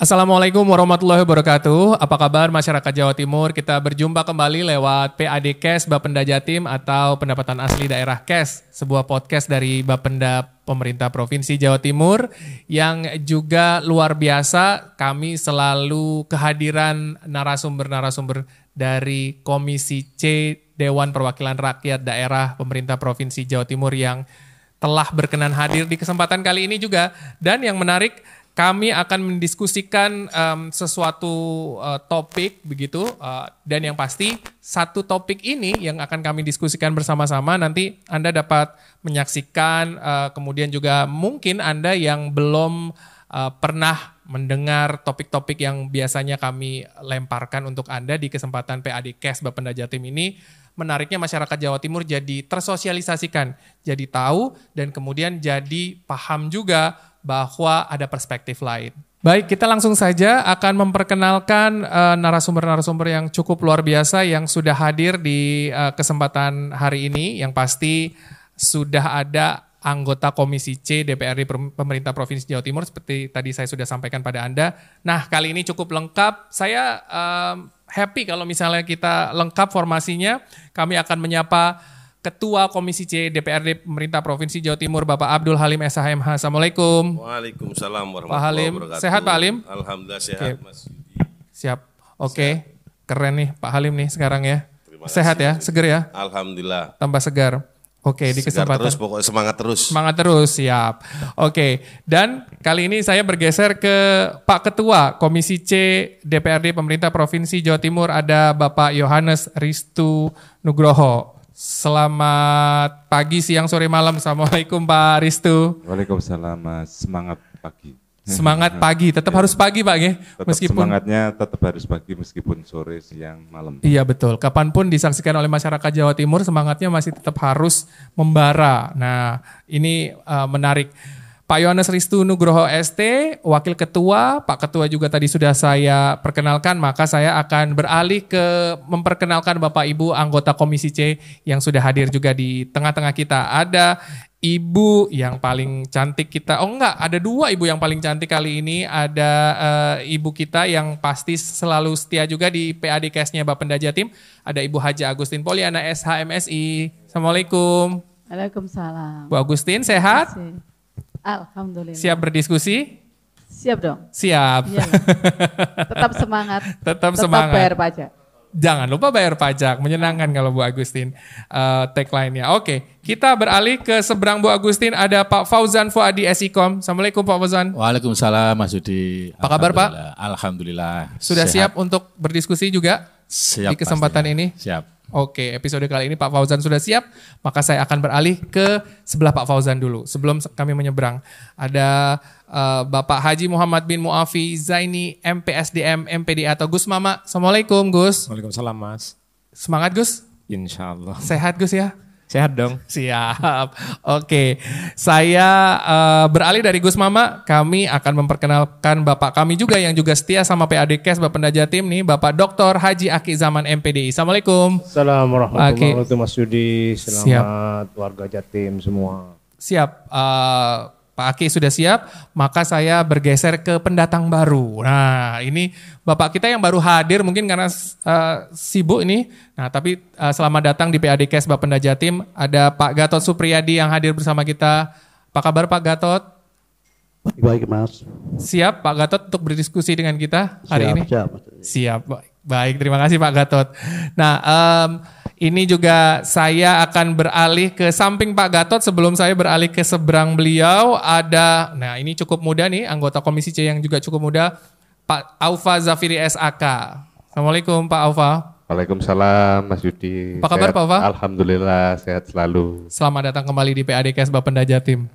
Assalamualaikum warahmatullahi wabarakatuh. Apa kabar masyarakat Jawa Timur? Kita berjumpa kembali lewat PAD Cash Bapenda Jatim atau Pendapatan Asli Daerah Cash, sebuah podcast dari Bapenda Pemerintah Provinsi Jawa Timur yang juga luar biasa. Kami selalu kehadiran narasumber-narasumber dari Komisi C Dewan Perwakilan Rakyat Daerah Pemerintah Provinsi Jawa Timur yang telah berkenan hadir di kesempatan kali ini juga. Dan yang menarik, kami akan mendiskusikan sesuatu topik begitu, dan yang pasti satu topik ini yang akan kami diskusikan bersama-sama. Nanti Anda dapat menyaksikan, kemudian juga mungkin Anda yang belum pernah mendengar topik-topik yang biasanya kami lemparkan untuk Anda di kesempatan PAD Cash Bapenda Jatim ini. Menariknya masyarakat Jawa Timur jadi tersosialisasikan, jadi tahu dan kemudian jadi paham juga bahwa ada perspektif lain. Baik, kita langsung saja akan memperkenalkan narasumber-narasumber yang cukup luar biasa yang sudah hadir di kesempatan hari ini. Yang pasti sudah ada anggota Komisi C DPRD Pemerintah Provinsi Jawa Timur seperti tadi saya sudah sampaikan pada Anda. Nah, kali ini cukup lengkap. Saya happy kalau misalnya kita lengkap formasinya. Kami akan menyapa Ketua Komisi C DPRD Pemerintah Provinsi Jawa Timur, Bapak Abdul Halim SHMH. Assalamualaikum. Waalaikumsalam warahmatullahi Pak Halim, wabarakatuh. sehat Pak Halim? Alhamdulillah sehat, Oke. Mas. Siap. Oke. Keren nih Pak Halim nih sekarang ya. Terima Sehat kasih, ya, Mas. seger ya, Alhamdulillah. tambah segar. Oke, di Segar kesempatan. terus, pokoknya semangat terus. Semangat terus, siap. Oke, dan kali ini saya bergeser ke Pak Ketua Komisi C DPRD Pemerintah Provinsi Jawa Timur, ada Bapak Yohanes Ristu Nugroho. Selamat pagi, siang, sore, malam. Assalamualaikum Pak Ristu. Waalaikumsalam, Mas. Semangat pagi. Semangat pagi, tetap harus pagi Pak ya. Tetap semangatnya tetap harus pagi meskipun sore, siang, malam. Iya betul, kapanpun disaksikan oleh masyarakat Jawa Timur semangatnya masih tetap harus membara. Nah ini menarik. Pak Yohanes Ristu Nugroho ST, Wakil Ketua, Pak Ketua juga tadi sudah saya perkenalkan, maka saya akan beralih ke memperkenalkan Bapak Ibu anggota Komisi C yang sudah hadir juga di tengah-tengah kita. Ada Ibu yang paling cantik kita, ada dua Ibu yang paling cantik kali ini. Ada Ibu kita yang pasti selalu setia juga di PAD Cash-nya Bapenda Jatim. Ada Ibu Haja Agustin Poliana SHMSI. Assalamualaikum. Waalaikumsalam. Bu Agustin sehat? Alhamdulillah. Siap berdiskusi? Siap dong. Siap. Iyalah. Tetap semangat. Tetap semangat. Bayar pajak. Jangan lupa bayar pajak. Menyenangkan kalau Bu Agustin tagline-nya. Oke, kita beralih ke seberang Bu Agustin. Ada Pak Fauzan Fuadi SIKOM. Assalamualaikum Pak Fauzan. Waalaikumsalam Mas Yudi. Apa kabar Pak? Alhamdulillah. Sudah Sehat. siap untuk berdiskusi juga Siap di kesempatan pastinya. ini? Siap. Oke, episode kali ini Pak Fauzan sudah siap, maka saya akan beralih ke sebelah Pak Fauzan dulu. Sebelum kami menyeberang, ada Bapak Haji Muhammad bin Muafi Zaini MPSDM MPD atau Gus Mama. Assalamualaikum Gus. Waalaikumsalam Mas. Semangat Gus? Insya Allah. Sehat Gus ya? Sehat dong. Siap. Oke, saya beralih dari Gus Mama. Kami akan memperkenalkan Bapak kami juga yang juga setia sama PAD Cash Bapenda Jatim nih, Bapak Dr. Haji Aki Zaman MPDI. Assalamualaikum. Assalamualaikum Aki. warahmatullahi wabarakatuh Mas Yudi. Selamat warga Jatim semua. Siap. Pak Aki sudah siap, maka saya bergeser ke pendatang baru. Nah ini Bapak kita yang baru hadir mungkin karena sibuk ini. Nah tapi selamat datang di PAD Cash Bapenda Jatim. Ada Pak Gatot Supriyadi yang hadir bersama kita. Apa kabar Pak Gatot? Baik Mas. Siap Pak Gatot untuk berdiskusi dengan kita hari ini? Siap. Siap. Baik, terima kasih Pak Gatot. Nah ini juga saya akan beralih ke samping Pak Gatot. Sebelum saya beralih ke seberang beliau ada, nah ini cukup muda nih, anggota Komisi C yang juga cukup muda, Pak Aufa Zafiri SAK. Assalamualaikum Pak Aufa. Waalaikumsalam, Mas Yudi. Apa kabar, Sehat? Pak Fa? Alhamdulillah, sehat selalu. Selamat datang kembali di PAD Cash Bapenda Jatim.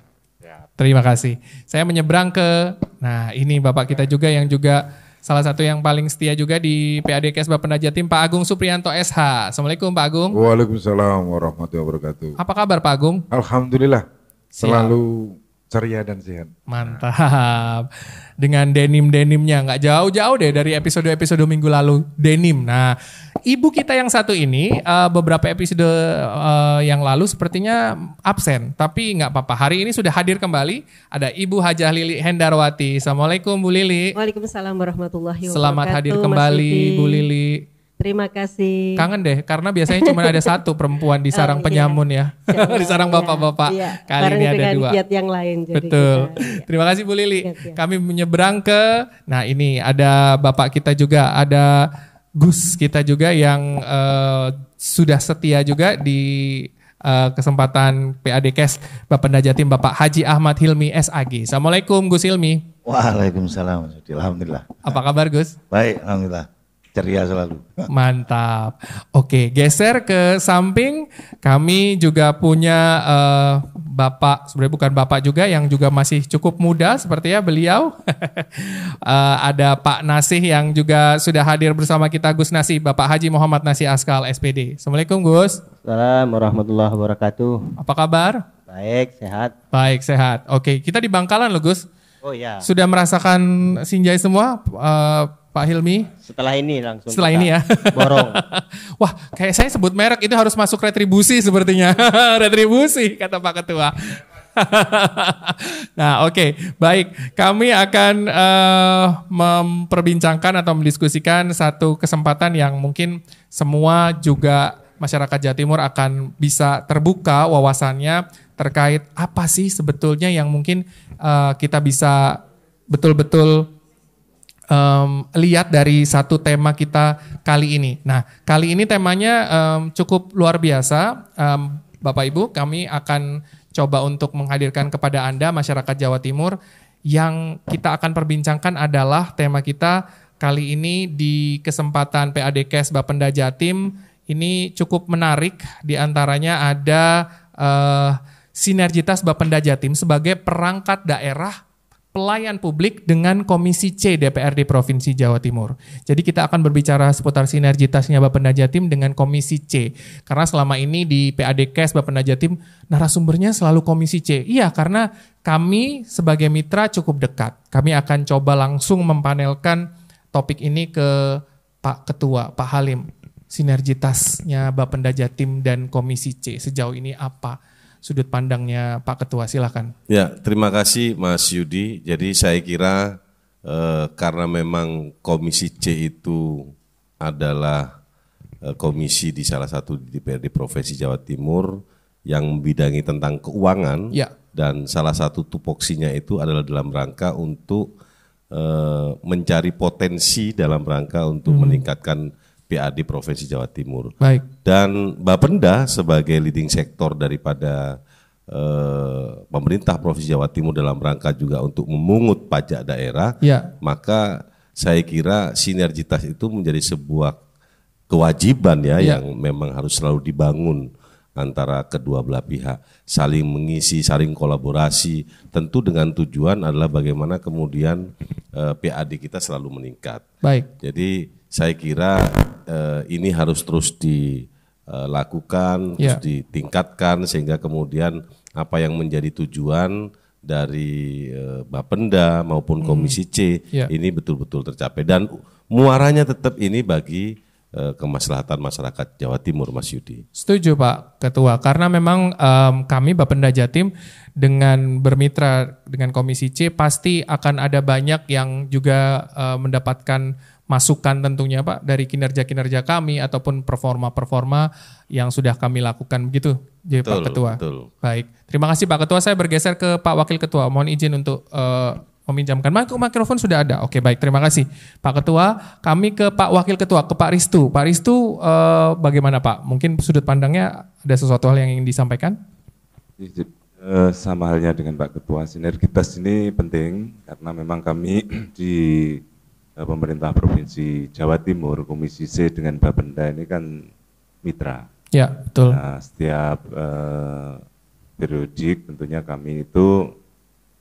Terima kasih. Saya menyeberang ke, nah ini Bapak kita juga yang juga salah satu yang paling setia juga di PAD Cash Bapenda Jatim, Pak Agung Supriyanto SH. Assalamualaikum Pak Agung. Waalaikumsalam warahmatullahi wabarakatuh. Apa kabar Pak Agung? Alhamdulillah, selalu ceria dan sehat. Mantap. Dengan denim-denimnya nggak jauh-jauh deh dari episode-episode minggu lalu denim. Nah, ibu kita yang satu ini beberapa episode yang lalu sepertinya absen, tapi nggak apa-apa. Hari ini sudah hadir kembali. Ada Ibu Hajah Lili Hendarwati. Assalamualaikum Bu Lili. Waalaikumsalam warahmatullahi wabarakatuh. Selamat hadir kembali Bu Lili. Terima kasih. Kangen deh, karena biasanya cuma ada satu perempuan di sarang penyamun ya. Di sarang bapak-bapak. Iya. Kali Bareng ini ada dengan dua. giat yang lain. Jadi Betul. kita, Terima kasih Bu Lili. Siap. Kami menyeberang ke, nah ini ada bapak kita juga, ada Gus kita juga yang sudah setia juga di kesempatan PAD Kes Bapenda Jatim, Bapak Haji Ahmad Hilmi SAG. Assalamualaikum Gus Hilmi. Waalaikumsalam. Alhamdulillah. Apa kabar Gus? Baik, alhamdulillah. Ceria selalu. Mantap. Oke, geser ke samping. Kami juga punya bapak, sebenarnya bukan bapak juga, yang juga masih cukup muda sepertinya beliau. Ada Pak Nasih yang juga sudah hadir bersama kita, Gus Nasih, Bapak Haji Muhammad Nasih Askal SPD. Assalamualaikum Gus. Assalamualaikum warahmatullahi wabarakatuh. Apa kabar? Baik, sehat. Baik, sehat. Oke, kita di Bangkalan loh Gus. Oh ya, Sudah merasakan Sinjai semua Pak Hilmi? setelah ini langsung. Setelah kita ini ya. Borong. Wah, kayak saya sebut merek itu harus masuk retribusi sepertinya. Retribusi kata Pak Ketua. Nah, oke, baik. Kami akan memperbincangkan atau mendiskusikan satu kesempatan yang mungkin semua juga masyarakat Jawa Timur akan bisa terbuka wawasannya terkait apa sih sebetulnya yang mungkin kita bisa betul-betul lihat dari satu tema kita kali ini. Nah, kali ini temanya cukup luar biasa. Bapak Ibu, kami akan coba untuk menghadirkan kepada Anda masyarakat Jawa Timur yang kita akan perbincangkan adalah tema kita kali ini di kesempatan PAD Kes Bapenda Jatim. Ini cukup menarik, di antaranya ada sinergitas Bapenda Jatim sebagai perangkat daerah pelayan publik dengan Komisi C DPRD Provinsi Jawa Timur. Jadi kita akan berbicara seputar sinergitasnya Bapenda Jatim dengan Komisi C. Karena selama ini di PAD Kes Bapenda Jatim narasumbernya selalu Komisi C. Iya, karena kami sebagai mitra cukup dekat. Kami akan coba langsung mempanelkan topik ini ke Pak Ketua, Pak Halim. Sinergitasnya Bapenda Jatim dan Komisi C sejauh ini apa? Sudut pandangnya Pak Ketua, silakan. Ya, terima kasih Mas Yudi. Jadi saya kira karena memang Komisi C itu adalah komisi di salah satu di DPRD Provinsi Jawa Timur yang membidangi tentang keuangan, Ya. dan salah satu tupoksinya itu adalah dalam rangka untuk mencari potensi dalam rangka untuk meningkatkan PAD Provinsi Jawa Timur. Baik. Dan Bapenda sebagai leading sektor daripada pemerintah Provinsi Jawa Timur dalam rangka juga untuk memungut pajak daerah, Ya. maka saya kira sinergitas itu menjadi sebuah kewajiban ya, yang memang harus selalu dibangun antara kedua belah pihak, saling mengisi, saling kolaborasi, tentu dengan tujuan adalah bagaimana kemudian PAD kita selalu meningkat. Baik. Jadi saya kira ini harus terus dilakukan, terus ditingkatkan sehingga kemudian apa yang menjadi tujuan dari Bapenda maupun Komisi C ini betul-betul tercapai dan muaranya tetap ini bagi kemaslahatan masyarakat Jawa Timur, Mas Yudi. Setuju Pak Ketua, karena memang kami Bapenda Jatim dengan bermitra dengan Komisi C pasti akan ada banyak yang juga mendapatkan masukan tentunya Pak dari kinerja-kinerja kami ataupun performa-performa yang sudah kami lakukan begitu, jadi Pak Ketua. Betul. Baik, terima kasih Pak Ketua. Saya bergeser ke Pak Wakil Ketua. Mohon izin untuk meminjamkan mikrofon sudah ada. Oke, baik, terima kasih Pak Ketua. Kami ke Pak Wakil Ketua, ke Pak Ristu. Pak Ristu, bagaimana Pak? Mungkin sudut pandangnya ada sesuatu hal yang ingin disampaikan? Sama halnya dengan Pak Ketua, sinergitas ini penting karena memang kami di pemerintah Provinsi Jawa Timur, Komisi C dengan Bapenda ini kan mitra. Ya, betul. Nah, setiap periodik tentunya kami itu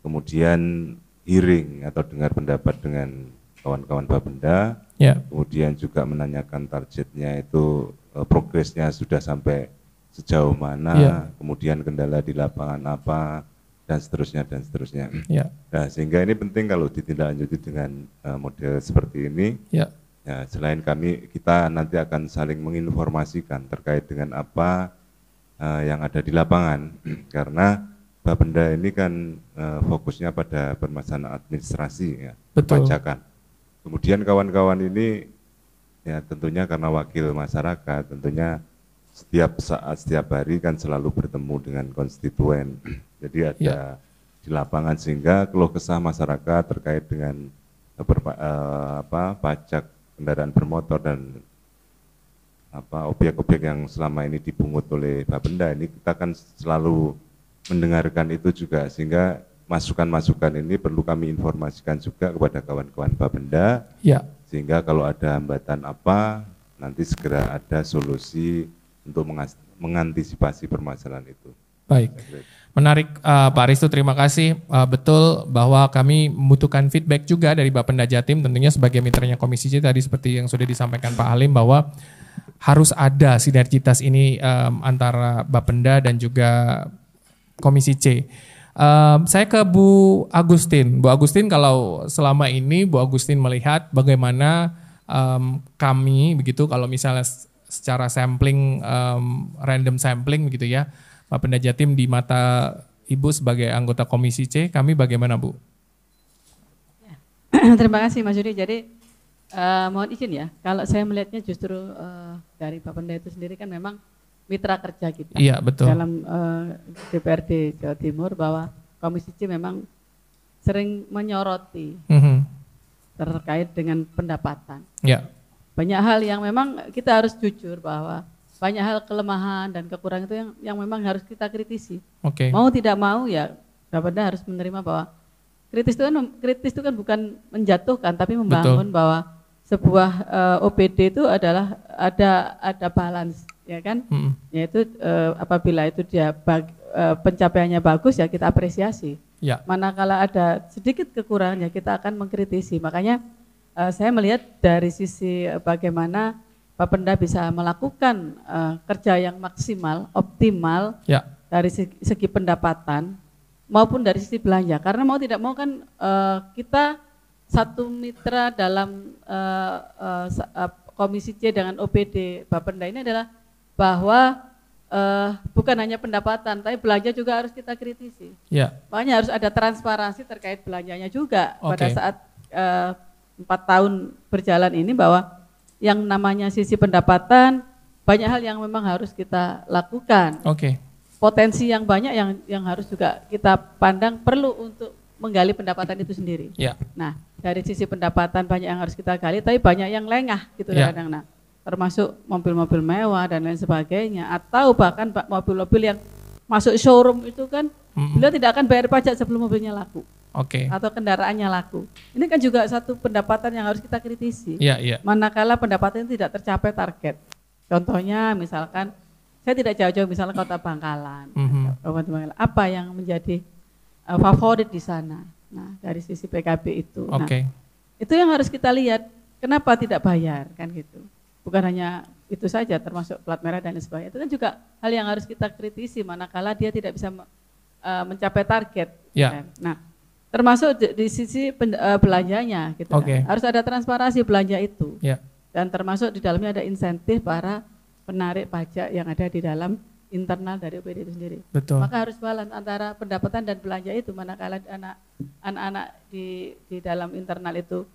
kemudian hearing atau dengar pendapat dengan kawan-kawan Bapenda, kemudian juga menanyakan targetnya itu progresnya sudah sampai sejauh mana, kemudian kendala di lapangan apa, dan seterusnya dan seterusnya. Ya. Nah, sehingga ini penting kalau ditindaklanjuti dengan model seperti ini. Ya. Ya, selain kita nanti akan saling menginformasikan terkait dengan apa yang ada di lapangan, karena Bapenda ini kan fokusnya pada permasalahan administrasi, ya, perpajakan. Kemudian kawan-kawan ini ya tentunya karena wakil masyarakat, tentunya setiap saat, setiap hari kan selalu bertemu dengan konstituen. Jadi ada di lapangan, sehingga keluh kesah masyarakat terkait dengan pajak kendaraan bermotor dan objek-objek yang selama ini dipungut oleh Bapenda, ini kita kan selalu mendengarkan itu juga, sehingga masukan-masukan ini perlu kami informasikan juga kepada kawan-kawan Bapenda, sehingga kalau ada hambatan apa nanti segera ada solusi untuk mengantisipasi permasalahan itu. Baik, menarik Pak Aristu, terima kasih. Betul bahwa kami membutuhkan feedback juga dari Bapenda Jatim, tentunya sebagai mitranya Komisi C tadi seperti yang sudah disampaikan Pak Halim, bahwa harus ada sinergitas ini antara Bapenda dan juga Komisi C. Saya ke Bu Agustin. Bu Agustin, kalau selama ini Bu Agustin melihat bagaimana kami begitu, kalau misalnya secara sampling, random sampling begitu ya, Bapenda Jatim di mata Ibu sebagai anggota Komisi C, kami bagaimana Bu? Terima kasih Mas Yudi. Jadi mohon izin ya, kalau saya melihatnya justru dari Bapenda itu sendiri kan memang mitra kerja kita. Iya, betul. Dalam DPRD Jawa Timur, bahwa Komisi C memang sering menyoroti terkait dengan pendapatan. Ya. Banyak hal yang memang kita harus jujur bahwa banyak hal kelemahan dan kekurangan itu yang memang harus kita kritisi. Mau tidak mau ya Bapenda harus menerima bahwa kritis itu kan bukan menjatuhkan, tapi membangun. Betul. Bahwa sebuah OPD itu adalah ada balance, ya kan? Yaitu apabila itu dia pencapaiannya bagus ya kita apresiasi. Ya. Manakala ada sedikit kekurangan ya kita akan mengkritisi. Makanya saya melihat dari sisi bagaimana Bapenda bisa melakukan kerja yang maksimal, optimal, dari segi pendapatan maupun dari sisi belanja. Karena mau tidak mau kan kita satu mitra dalam Komisi C dengan OPD Bapenda ini adalah bahwa bukan hanya pendapatan, tapi belanja juga harus kita kritisi. Makanya harus ada transparansi terkait belanjanya juga pada saat 4 tahun berjalan ini, bahwa yang namanya sisi pendapatan banyak hal yang memang harus kita lakukan. Potensi yang banyak yang harus juga kita pandang perlu untuk menggali pendapatan itu sendiri. Nah, dari sisi pendapatan banyak yang harus kita gali, tapi banyak yang lengah gitu kadang. Nah, termasuk mobil-mobil mewah dan lain sebagainya, atau bahkan mobil-mobil yang masuk showroom itu kan beliau tidak akan bayar pajak sebelum mobilnya laku. Atau kendaraannya laku. Ini kan juga satu pendapatan yang harus kita kritisi. Manakala pendapatan tidak tercapai target. Contohnya misalkan, saya tidak jauh-jauh misalnya Kota Bangkalan. Apa yang menjadi favorit di sana? Nah, dari sisi PKB itu. Nah, itu yang harus kita lihat, kenapa tidak bayar kan gitu. Bukan hanya itu saja, termasuk plat merah dan sebagainya. Itu kan juga hal yang harus kita kritisi manakala dia tidak bisa mencapai target. Kan? Nah, termasuk di sisi belanjanya gitu. Harus ada transparansi belanja itu. Dan termasuk di dalamnya ada insentif para penarik pajak yang ada di dalam internal dari OPD itu sendiri. Maka harus balance antara pendapatan dan belanja itu, manakala anak-anak di dalam internal itu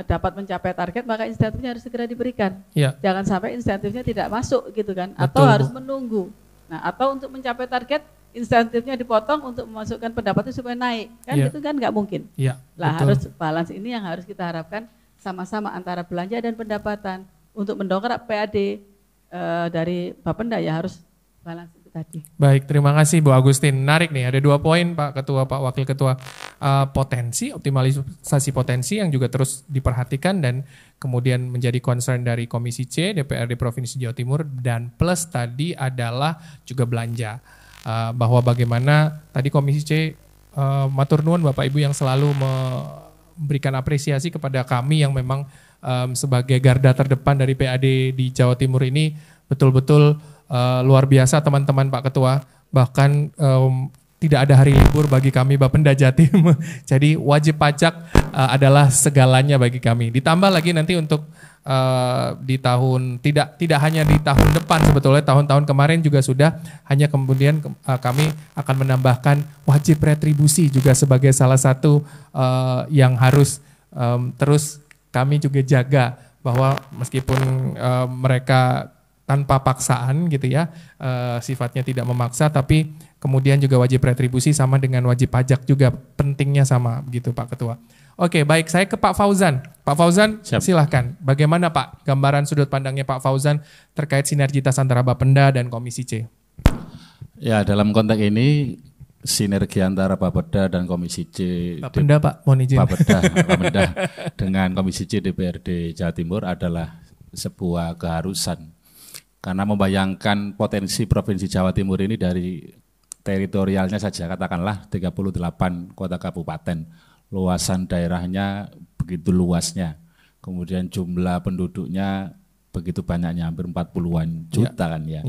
dapat mencapai target, maka insentifnya harus segera diberikan. Jangan sampai insentifnya tidak masuk gitu kan, atau harus menunggu. Nah, atau untuk mencapai target insentifnya dipotong untuk memasukkan pendapatnya supaya naik, kan itu kan nggak mungkin. Harus balance ini yang harus kita harapkan sama-sama antara belanja dan pendapatan untuk mendongkrak PAD dari Bapenda, ya harus balance itu tadi. Baik, terima kasih Bu Agustin. Menarik nih, ada 2 poin Pak Ketua, Pak Wakil Ketua. Potensi, optimalisasi potensi yang juga terus diperhatikan dan kemudian menjadi concern dari Komisi C, DPRD Provinsi Jawa Timur, dan plus tadi adalah juga belanja. Bahwa bagaimana tadi Komisi C matur nuwun Bapak Ibu yang selalu memberikan apresiasi kepada kami yang memang sebagai garda terdepan dari PAD di Jawa Timur ini, betul-betul luar biasa teman-teman Pak Ketua. Bahkan tidak ada hari libur bagi kami Bapenda Jatim. Jadi wajib pajak adalah segalanya bagi kami. Ditambah lagi nanti untuk di tahun tidak hanya di tahun depan, sebetulnya tahun-tahun kemarin juga sudah, hanya kemudian kami akan menambahkan wajib retribusi juga sebagai salah satu yang harus terus kami juga jaga, bahwa meskipun mereka tanpa paksaan gitu ya, sifatnya tidak memaksa, tapi kemudian juga wajib retribusi sama dengan wajib pajak juga, pentingnya sama begitu Pak Ketua. Oke, baik, saya ke Pak Fauzan. Pak Fauzan, silahkan. Bagaimana Pak gambaran sudut pandangnya Pak Fauzan terkait sinergitas antara Bapenda dan Komisi C? Ya, dalam konteks ini sinergi antara Bapeda dan Komisi C, Bapenda Pak, mohon izin. Bapeda dengan Komisi C DPRD Jawa Timur adalah sebuah keharusan. Karena membayangkan potensi Provinsi Jawa Timur ini dari teritorialnya saja, katakanlah 38 kota kabupaten, luasan daerahnya begitu luasnya, kemudian jumlah penduduknya begitu banyaknya, hampir 40-an juta kan ya.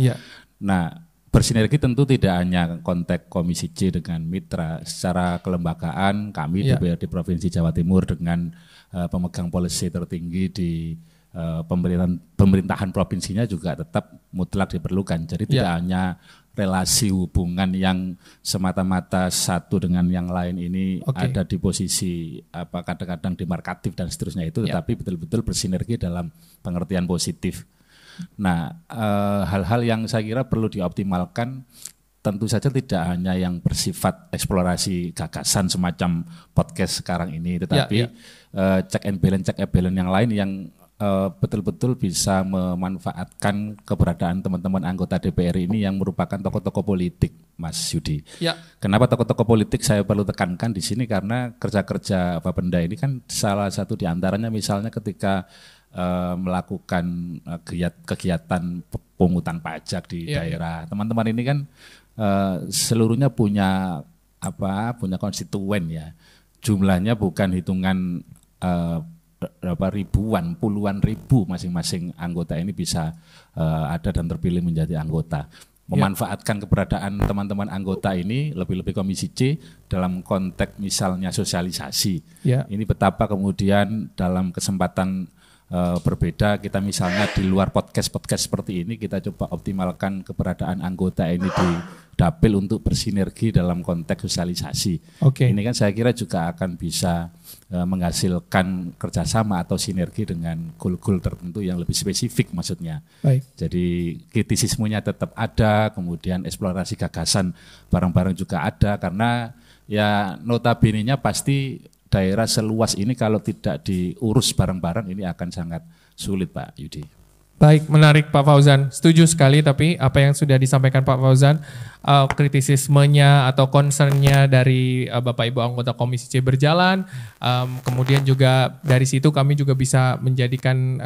Nah, bersinergi tentu tidak hanya konteks Komisi C dengan mitra, secara kelembagaan kami DPRD Provinsi Jawa Timur dengan pemegang policy tertinggi di pemerintahan provinsinya juga tetap mutlak diperlukan. Jadi tidak hanya relasi hubungan yang semata-mata satu dengan yang lain ini ada di posisi kadang-kadang demarkatif dan seterusnya itu, tetapi betul-betul bersinergi dalam pengertian positif. Nah, hal-hal yang saya kira perlu dioptimalkan tentu saja tidak hanya yang bersifat eksplorasi gagasan semacam podcast sekarang ini, tetapi check and balance yang lain yang betul-betul bisa memanfaatkan keberadaan teman-teman anggota DPR ini yang merupakan tokoh-tokoh politik, Mas Yudi. Kenapa tokoh-tokoh politik saya perlu tekankan di sini? Karena kerja-kerja Bapenda ini kan salah satu diantaranya misalnya ketika melakukan kegiatan pungutan pajak di daerah. Teman-teman ini kan seluruhnya punya konstituen ya. Jumlahnya bukan hitungan berapa ribuan, puluhan ribu masing-masing anggota ini bisa ada dan terpilih menjadi anggota. Memanfaatkan keberadaan teman-teman anggota ini, lebih-lebih Komisi C dalam konteks misalnya sosialisasi. Ini betapa kemudian dalam kesempatan berbeda kita misalnya di luar podcast seperti ini kita coba optimalkan keberadaan anggota ini di dapil untuk bersinergi dalam konteks sosialisasi. Ini kan saya kira juga akan bisa menghasilkan kerjasama atau sinergi dengan goal-goal tertentu yang lebih spesifik maksudnya. Jadi kritisismenya tetap ada, kemudian eksplorasi gagasan bareng-bareng juga ada, karena ya notabene-nya pasti daerah seluas ini kalau tidak diurus bareng-bareng ini akan sangat sulit Pak Yudi. Baik, menarik Pak Fauzan. Setuju sekali, tapi apa yang sudah disampaikan Pak Fauzan, kritisismenya atau concernnya dari Bapak Ibu anggota Komisi C berjalan, kemudian juga dari situ kami juga bisa menjadikan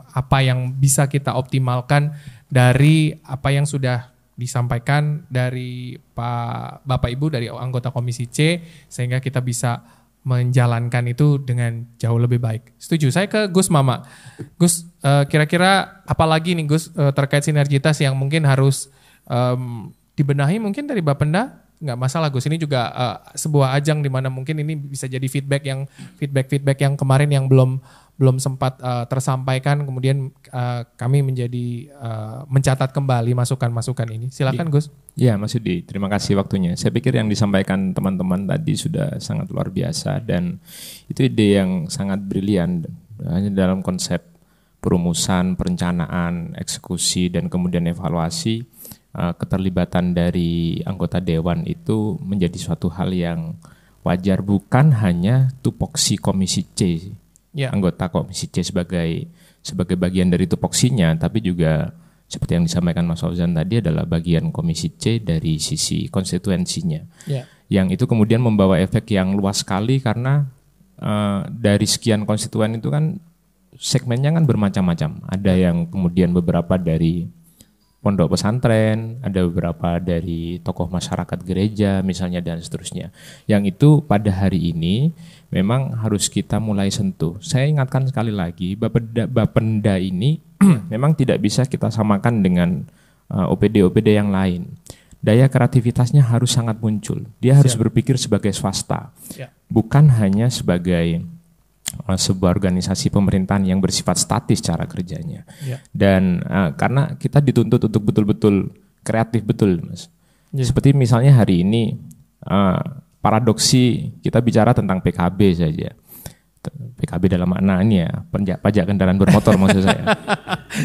apa yang bisa kita optimalkan dari apa yang sudah disampaikan dari Bapak Ibu dari anggota Komisi C, sehingga kita bisa menjalankan itu dengan jauh lebih baik. Setuju. Saya ke Gus Mama. Gus, kira-kira apalagi nih Gus terkait sinergitas yang mungkin harus dibenahi mungkin dari Bapenda? Nggak masalah Gus, ini juga sebuah ajang di mana mungkin ini bisa jadi feedback yang kemarin yang belum sempat tersampaikan, kemudian kami menjadi mencatat kembali masukan-masukan ini. Silakan Gus. Ya Mas Yudi, terima kasih waktunya. Saya pikir yang disampaikan teman-teman tadi sudah sangat luar biasa dan itu ide yang sangat brilian. Hanya dalam konsep perumusan, perencanaan, eksekusi dan kemudian evaluasi, keterlibatan dari anggota dewan itu menjadi suatu hal yang wajar, bukan hanya tupoksi Komisi C. Anggota Komisi C sebagai bagian dari tupoksinya, tapi juga seperti yang disampaikan Mas Fauzan tadi adalah bagian Komisi C dari sisi konstituensinya. Yang itu kemudian membawa efek yang luas sekali karena dari sekian konstituen itu kan segmennya kan bermacam-macam. Ada yang kemudian beberapa dari pondok pesantren, ada beberapa dari tokoh masyarakat gereja misalnya dan seterusnya. Yang itu pada hari ini memang harus kita mulai sentuh. Saya ingatkan sekali lagi, Bapenda ini memang tidak bisa kita samakan dengan OPD-OPD yang lain. daya kreativitasnya harus sangat muncul. Dia harus berpikir sebagai swasta, bukan hanya sebagai sebuah organisasi pemerintahan yang bersifat statis cara kerjanya. Dan karena kita dituntut untuk betul-betul kreatif betul, Mas. Seperti misalnya hari ini paradoksi kita bicara tentang PKB saja. PKB dalam makna ini ya, pajak kendaraan bermotor maksud saya.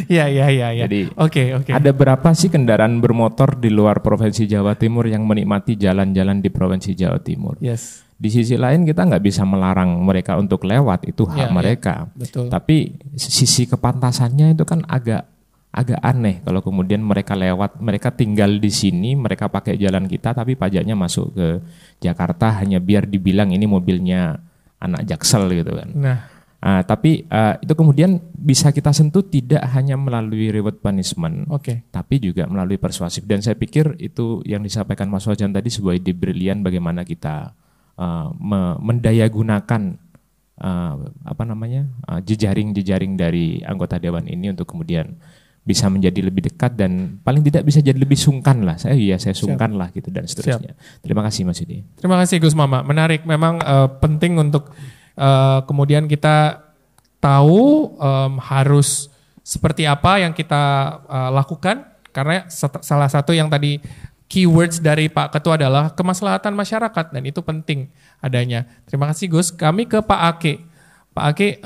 Iya. Jadi Oke. ada berapa sih kendaraan bermotor di luar Provinsi Jawa Timur yang menikmati jalan-jalan di Provinsi Jawa Timur? Yes. Di sisi lain kita nggak bisa melarang mereka untuk lewat, itu hak mereka. Betul. Tapi sisi kepantasannya itu kan agak aneh kalau kemudian mereka lewat, mereka tinggal di sini, mereka pakai jalan kita, tapi pajaknya masuk ke Jakarta hanya biar dibilang ini mobilnya anak Jaksel gitu kan. Tapi itu kemudian bisa kita sentuh tidak hanya melalui reward punishment, tapi juga melalui persuasif. Dan saya pikir itu yang disampaikan Mas Wajan tadi sebuah ide brilian bagaimana kita mendayagunakan jejaring-jejaring dari anggota dewan ini untuk kemudian bisa menjadi lebih dekat dan paling tidak bisa jadi lebih sungkan lah. Saya sungkan lah gitu dan seterusnya. Terima kasih Mas Yudi. Terima kasih Gus Mama. Menarik, memang penting untuk kemudian kita tahu harus seperti apa yang kita lakukan, karena salah satu yang tadi keywords dari Pak Ketua adalah kemaslahatan masyarakat dan itu penting adanya. Terima kasih Gus. Kami ke Pak Ake. Pak Ake,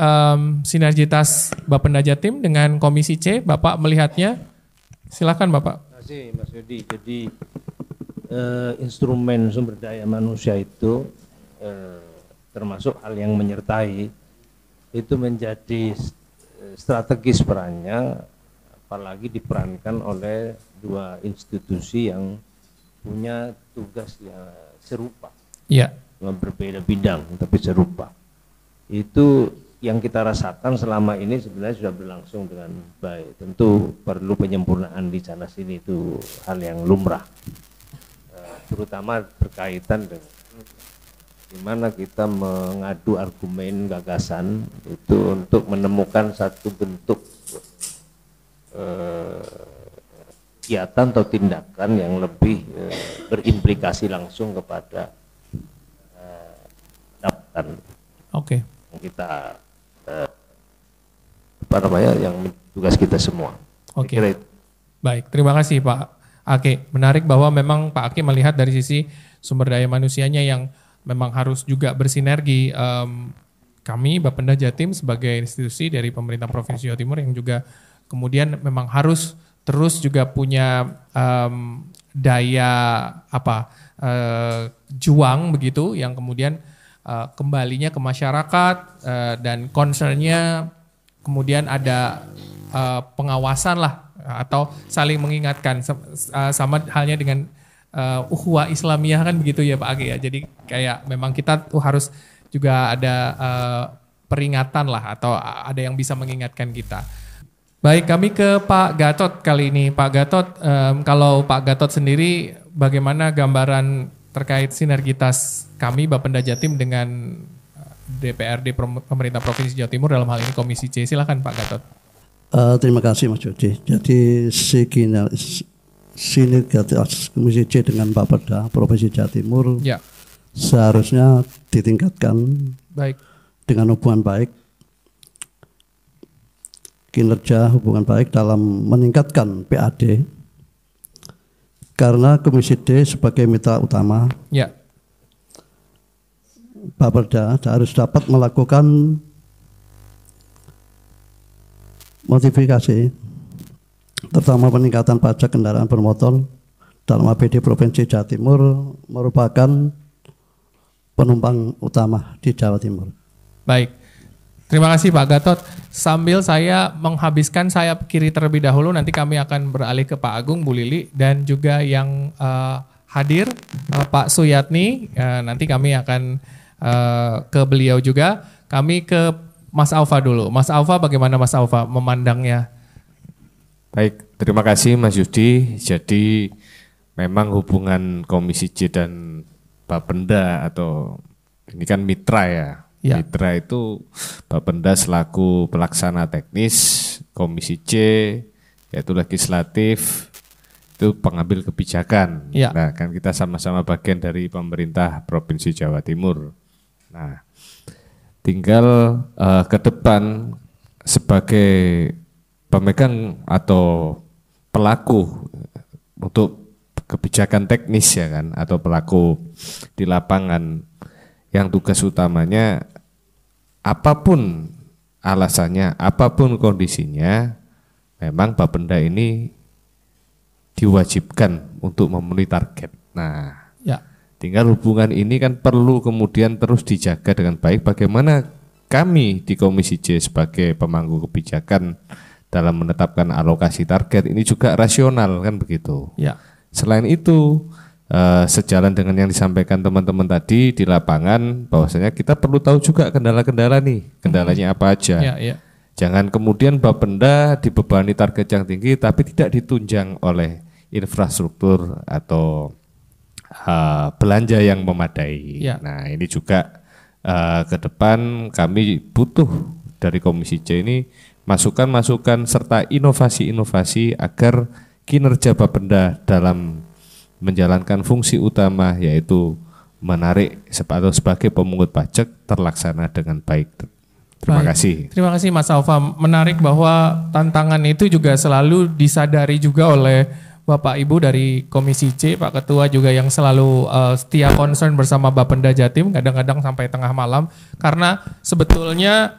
sinergitas Bapenda Jatim dengan Komisi C, Bapak melihatnya, silakan Bapak. Terima kasih Mas Yudi. Jadi instrumen sumber daya manusia itu termasuk hal yang menyertai, itu menjadi strategis perannya, apalagi diperankan oleh dua institusi yang punya tugas yang serupa. Berbeda bidang tapi serupa. Itu yang kita rasakan selama ini sebenarnya sudah berlangsung dengan baik. Tentu perlu penyempurnaan di sana sini, itu hal yang lumrah, terutama berkaitan dengan gimana kita mengadu argumen gagasan itu untuk menemukan satu bentuk kegiatan atau tindakan yang lebih berimplikasi langsung kepada pendapatan. Kita yang tugas kita semua. Baik, terima kasih Pak Ake. Menarik bahwa memang Pak Ake melihat dari sisi sumber daya manusianya yang memang harus juga bersinergi. Kami Bapenda Jatim sebagai institusi dari pemerintah Provinsi Jawa Timur yang juga kemudian memang harus terus juga punya daya juang begitu yang kemudian kembalinya ke masyarakat dan concernnya kemudian ada pengawasan lah atau saling mengingatkan sama halnya dengan ukhuwah Islamiyah kan begitu ya Pak Age ya. Jadi kayak memang kita tuh harus juga ada peringatan lah atau ada yang bisa mengingatkan kita. Baik, kami ke Pak Gatot kali ini. Pak Gatot, kalau Pak Gatot sendiri bagaimana gambaran terkait sinergitas kami Bapenda Jatim dengan DPRD Pemerintah Provinsi Jawa Timur dalam hal ini Komisi C? Silakan Pak Gatot. Terima kasih Mas Yudi. Jadi sinergitas Komisi C dengan Bapenda Provinsi Jawa Timur seharusnya ditingkatkan dengan hubungan baik, kinerja hubungan baik dalam meningkatkan PAD. Karena Komisi D sebagai mitra utama, Bapeda harus dapat melakukan modifikasi, terutama peningkatan pajak kendaraan bermotor dalam APD Provinsi Jawa Timur merupakan penumpang utama di Jawa Timur. Baik, terima kasih Pak Gatot. Sambil saya menghabiskan sayap kiri terlebih dahulu, nanti kami akan beralih ke Pak Agung, Bu Lili, dan juga yang hadir Pak Suyatni. Nanti kami akan ke beliau juga. Kami ke Mas Alfa dulu. Mas Alfa, bagaimana Mas Alfa memandangnya? Baik, terima kasih Mas Yudi. Jadi memang hubungan Komisi C dan Bapenda atau ini kan mitra ya. Mitra itu Bapenda selaku pelaksana teknis, Komisi C yaitu legislatif, itu pengambil kebijakan. Ya. Nah, kan kita sama-sama bagian dari pemerintah Provinsi Jawa Timur. Nah, tinggal ke depan sebagai pemegang atau pelaku untuk kebijakan teknis ya kan, atau pelaku di lapangan yang tugas utamanya apapun alasannya, apapun kondisinya, memang Bapenda ini diwajibkan untuk memenuhi target. Nah, ya. Tinggal hubungan ini kan perlu kemudian terus dijaga dengan baik. Bagaimana kami di Komisi C sebagai pemangku kebijakan dalam menetapkan alokasi target ini juga rasional kan begitu. Ya. Selain itu, sejalan dengan yang disampaikan teman-teman tadi di lapangan, bahwasanya kita perlu tahu juga kendala-kendala nih, kendalanya apa aja. Ya, ya. Jangan kemudian Bapenda dibebani target yang tinggi tapi tidak ditunjang oleh infrastruktur atau belanja yang memadai. Ya. Nah, ini juga ke depan kami butuh dari Komisi C ini masukan-masukan serta inovasi-inovasi agar kinerja Bapenda dalam menjalankan fungsi utama yaitu menarik atau sebagai pemungut pajak terlaksana dengan baik. Terima kasih. Terima kasih Mas Alfa. Menarik bahwa tantangan itu juga selalu disadari juga oleh Bapak Ibu dari Komisi C, Pak Ketua juga yang selalu setia concern bersama Bapenda Jatim, kadang-kadang sampai tengah malam. Karena sebetulnya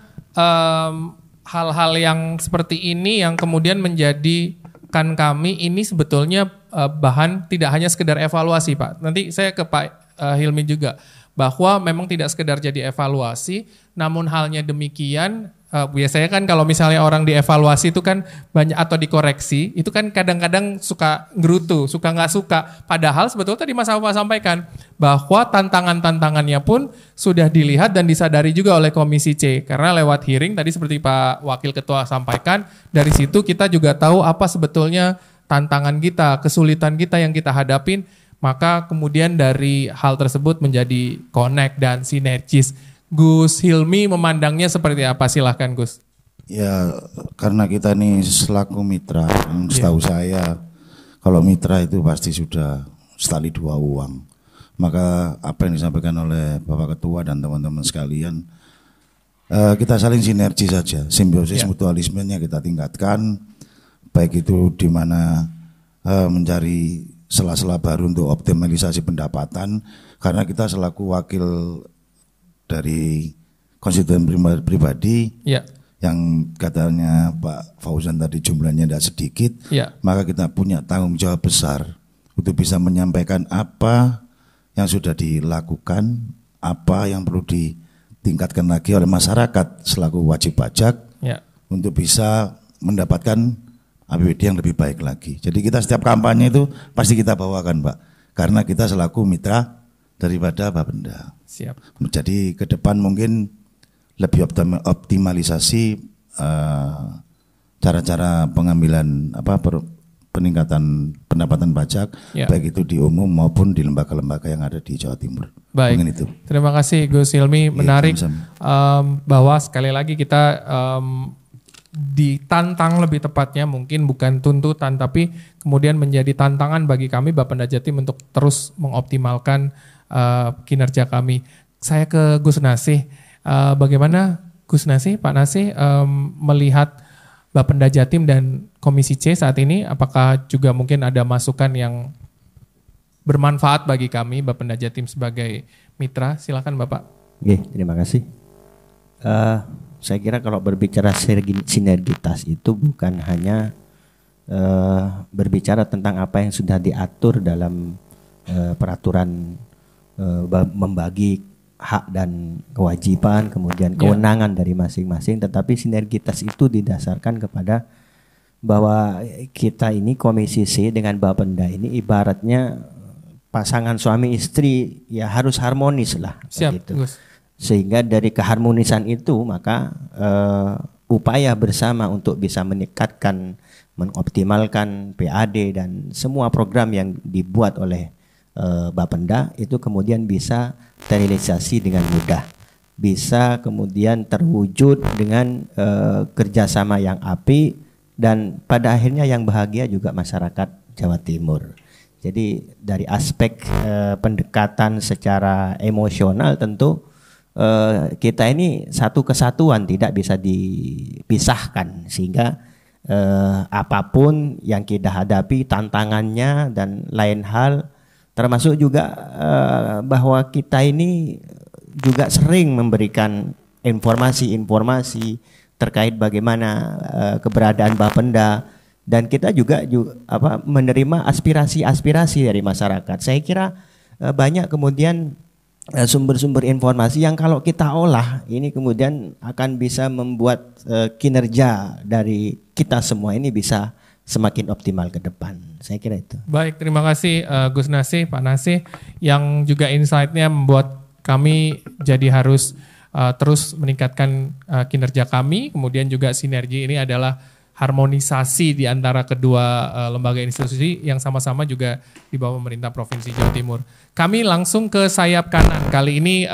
hal-hal yang seperti ini yang kemudian menjadikan kami ini sebetulnya bahan tidak hanya sekedar evaluasi Pak. Nanti saya ke Pak Hilmi juga. Bahwa memang tidak sekedar jadi evaluasi, namun halnya demikian, biasanya kan kalau misalnya orang dievaluasi itu kan banyak atau dikoreksi, itu kan kadang-kadang suka gerutu, suka nggak suka. Padahal sebetulnya tadi Mas Alfa sampaikan bahwa tantangan-tantangannya pun sudah dilihat dan disadari juga oleh Komisi C. Karena lewat hearing tadi seperti Pak Wakil Ketua sampaikan, dari situ kita juga tahu apa sebetulnya tantangan kita, kesulitan kita yang kita hadapin. Maka kemudian dari hal tersebut menjadi connect dan sinergis. Gus Hilmi memandangnya seperti apa? Silahkan Gus. Ya karena kita ini selaku mitra, setahu saya kalau mitra itu pasti sudah sekali dua uang. Maka apa yang disampaikan oleh Bapak Ketua dan teman-teman sekalian, kita saling sinergi saja, simbiosis mutualismenya kita tingkatkan, baik itu di mana mencari sela-sela baru untuk optimalisasi pendapatan, karena kita selaku wakil dari konstituen pribadi yang katanya Pak Fauzan tadi jumlahnya tidak sedikit, maka kita punya tanggung jawab besar untuk bisa menyampaikan apa yang sudah dilakukan, apa yang perlu ditingkatkan lagi oleh masyarakat selaku wajib pajak untuk bisa mendapatkan APBD yang lebih baik lagi. Jadi kita setiap kampanye itu pasti kita bawakan Pak, karena kita selaku mitra daripada Bapenda. Siap. Jadi ke depan mungkin lebih optimalisasi cara-cara pengambilan peningkatan pendapatan pajak, baik itu di umum maupun di lembaga-lembaga yang ada di Jawa Timur. Baik. Mungkin itu. Terima kasih Gus Hilmi. Menarik bahwa sekali lagi kita ditantang, lebih tepatnya mungkin bukan tuntutan tapi kemudian menjadi tantangan bagi kami Bapenda Jatim untuk terus mengoptimalkan kinerja kami. Saya ke Gus Nasih, bagaimana Gus Nasih, Pak Nasih melihat Bapenda Jatim dan Komisi C saat ini, apakah juga mungkin ada masukan yang bermanfaat bagi kami Bapenda Jatim sebagai mitra? Silakan Bapak. Oke, terima kasih. Saya kira kalau berbicara sinergitas itu bukan hanya berbicara tentang apa yang sudah diatur dalam peraturan membagi hak dan kewajiban, kemudian kewenangan dari masing-masing, tetapi sinergitas itu didasarkan kepada bahwa kita ini Komisi C dengan Bapenda ini ibaratnya pasangan suami istri, ya harus harmonis lah. Siap, gitu. Sehingga dari keharmonisan itu maka upaya bersama untuk bisa meningkatkan, mengoptimalkan PAD dan semua program yang dibuat oleh Bapenda itu kemudian bisa terrealisasi dengan mudah, bisa kemudian terwujud dengan kerjasama yang apik, dan pada akhirnya yang bahagia juga masyarakat Jawa Timur. Jadi dari aspek pendekatan secara emosional tentu kita ini satu kesatuan, tidak bisa dipisahkan, sehingga apapun yang kita hadapi, tantangannya dan lain hal, termasuk juga bahwa kita ini juga sering memberikan informasi-informasi terkait bagaimana keberadaan Bapenda, dan kita juga menerima aspirasi-aspirasi dari masyarakat. Saya kira banyak kemudian sumber-sumber informasi yang kalau kita olah ini kemudian akan bisa membuat kinerja dari kita semua ini bisa semakin optimal ke depan. Saya kira itu. Baik, terima kasih Gus Nasih, Pak Nasih, yang juga insight-nya membuat kami jadi harus terus meningkatkan kinerja kami. Kemudian juga sinergi ini adalah harmonisasi di antara kedua lembaga institusi yang sama-sama juga di bawah pemerintah Provinsi Jawa Timur. Kami langsung ke sayap kanan. Kali ini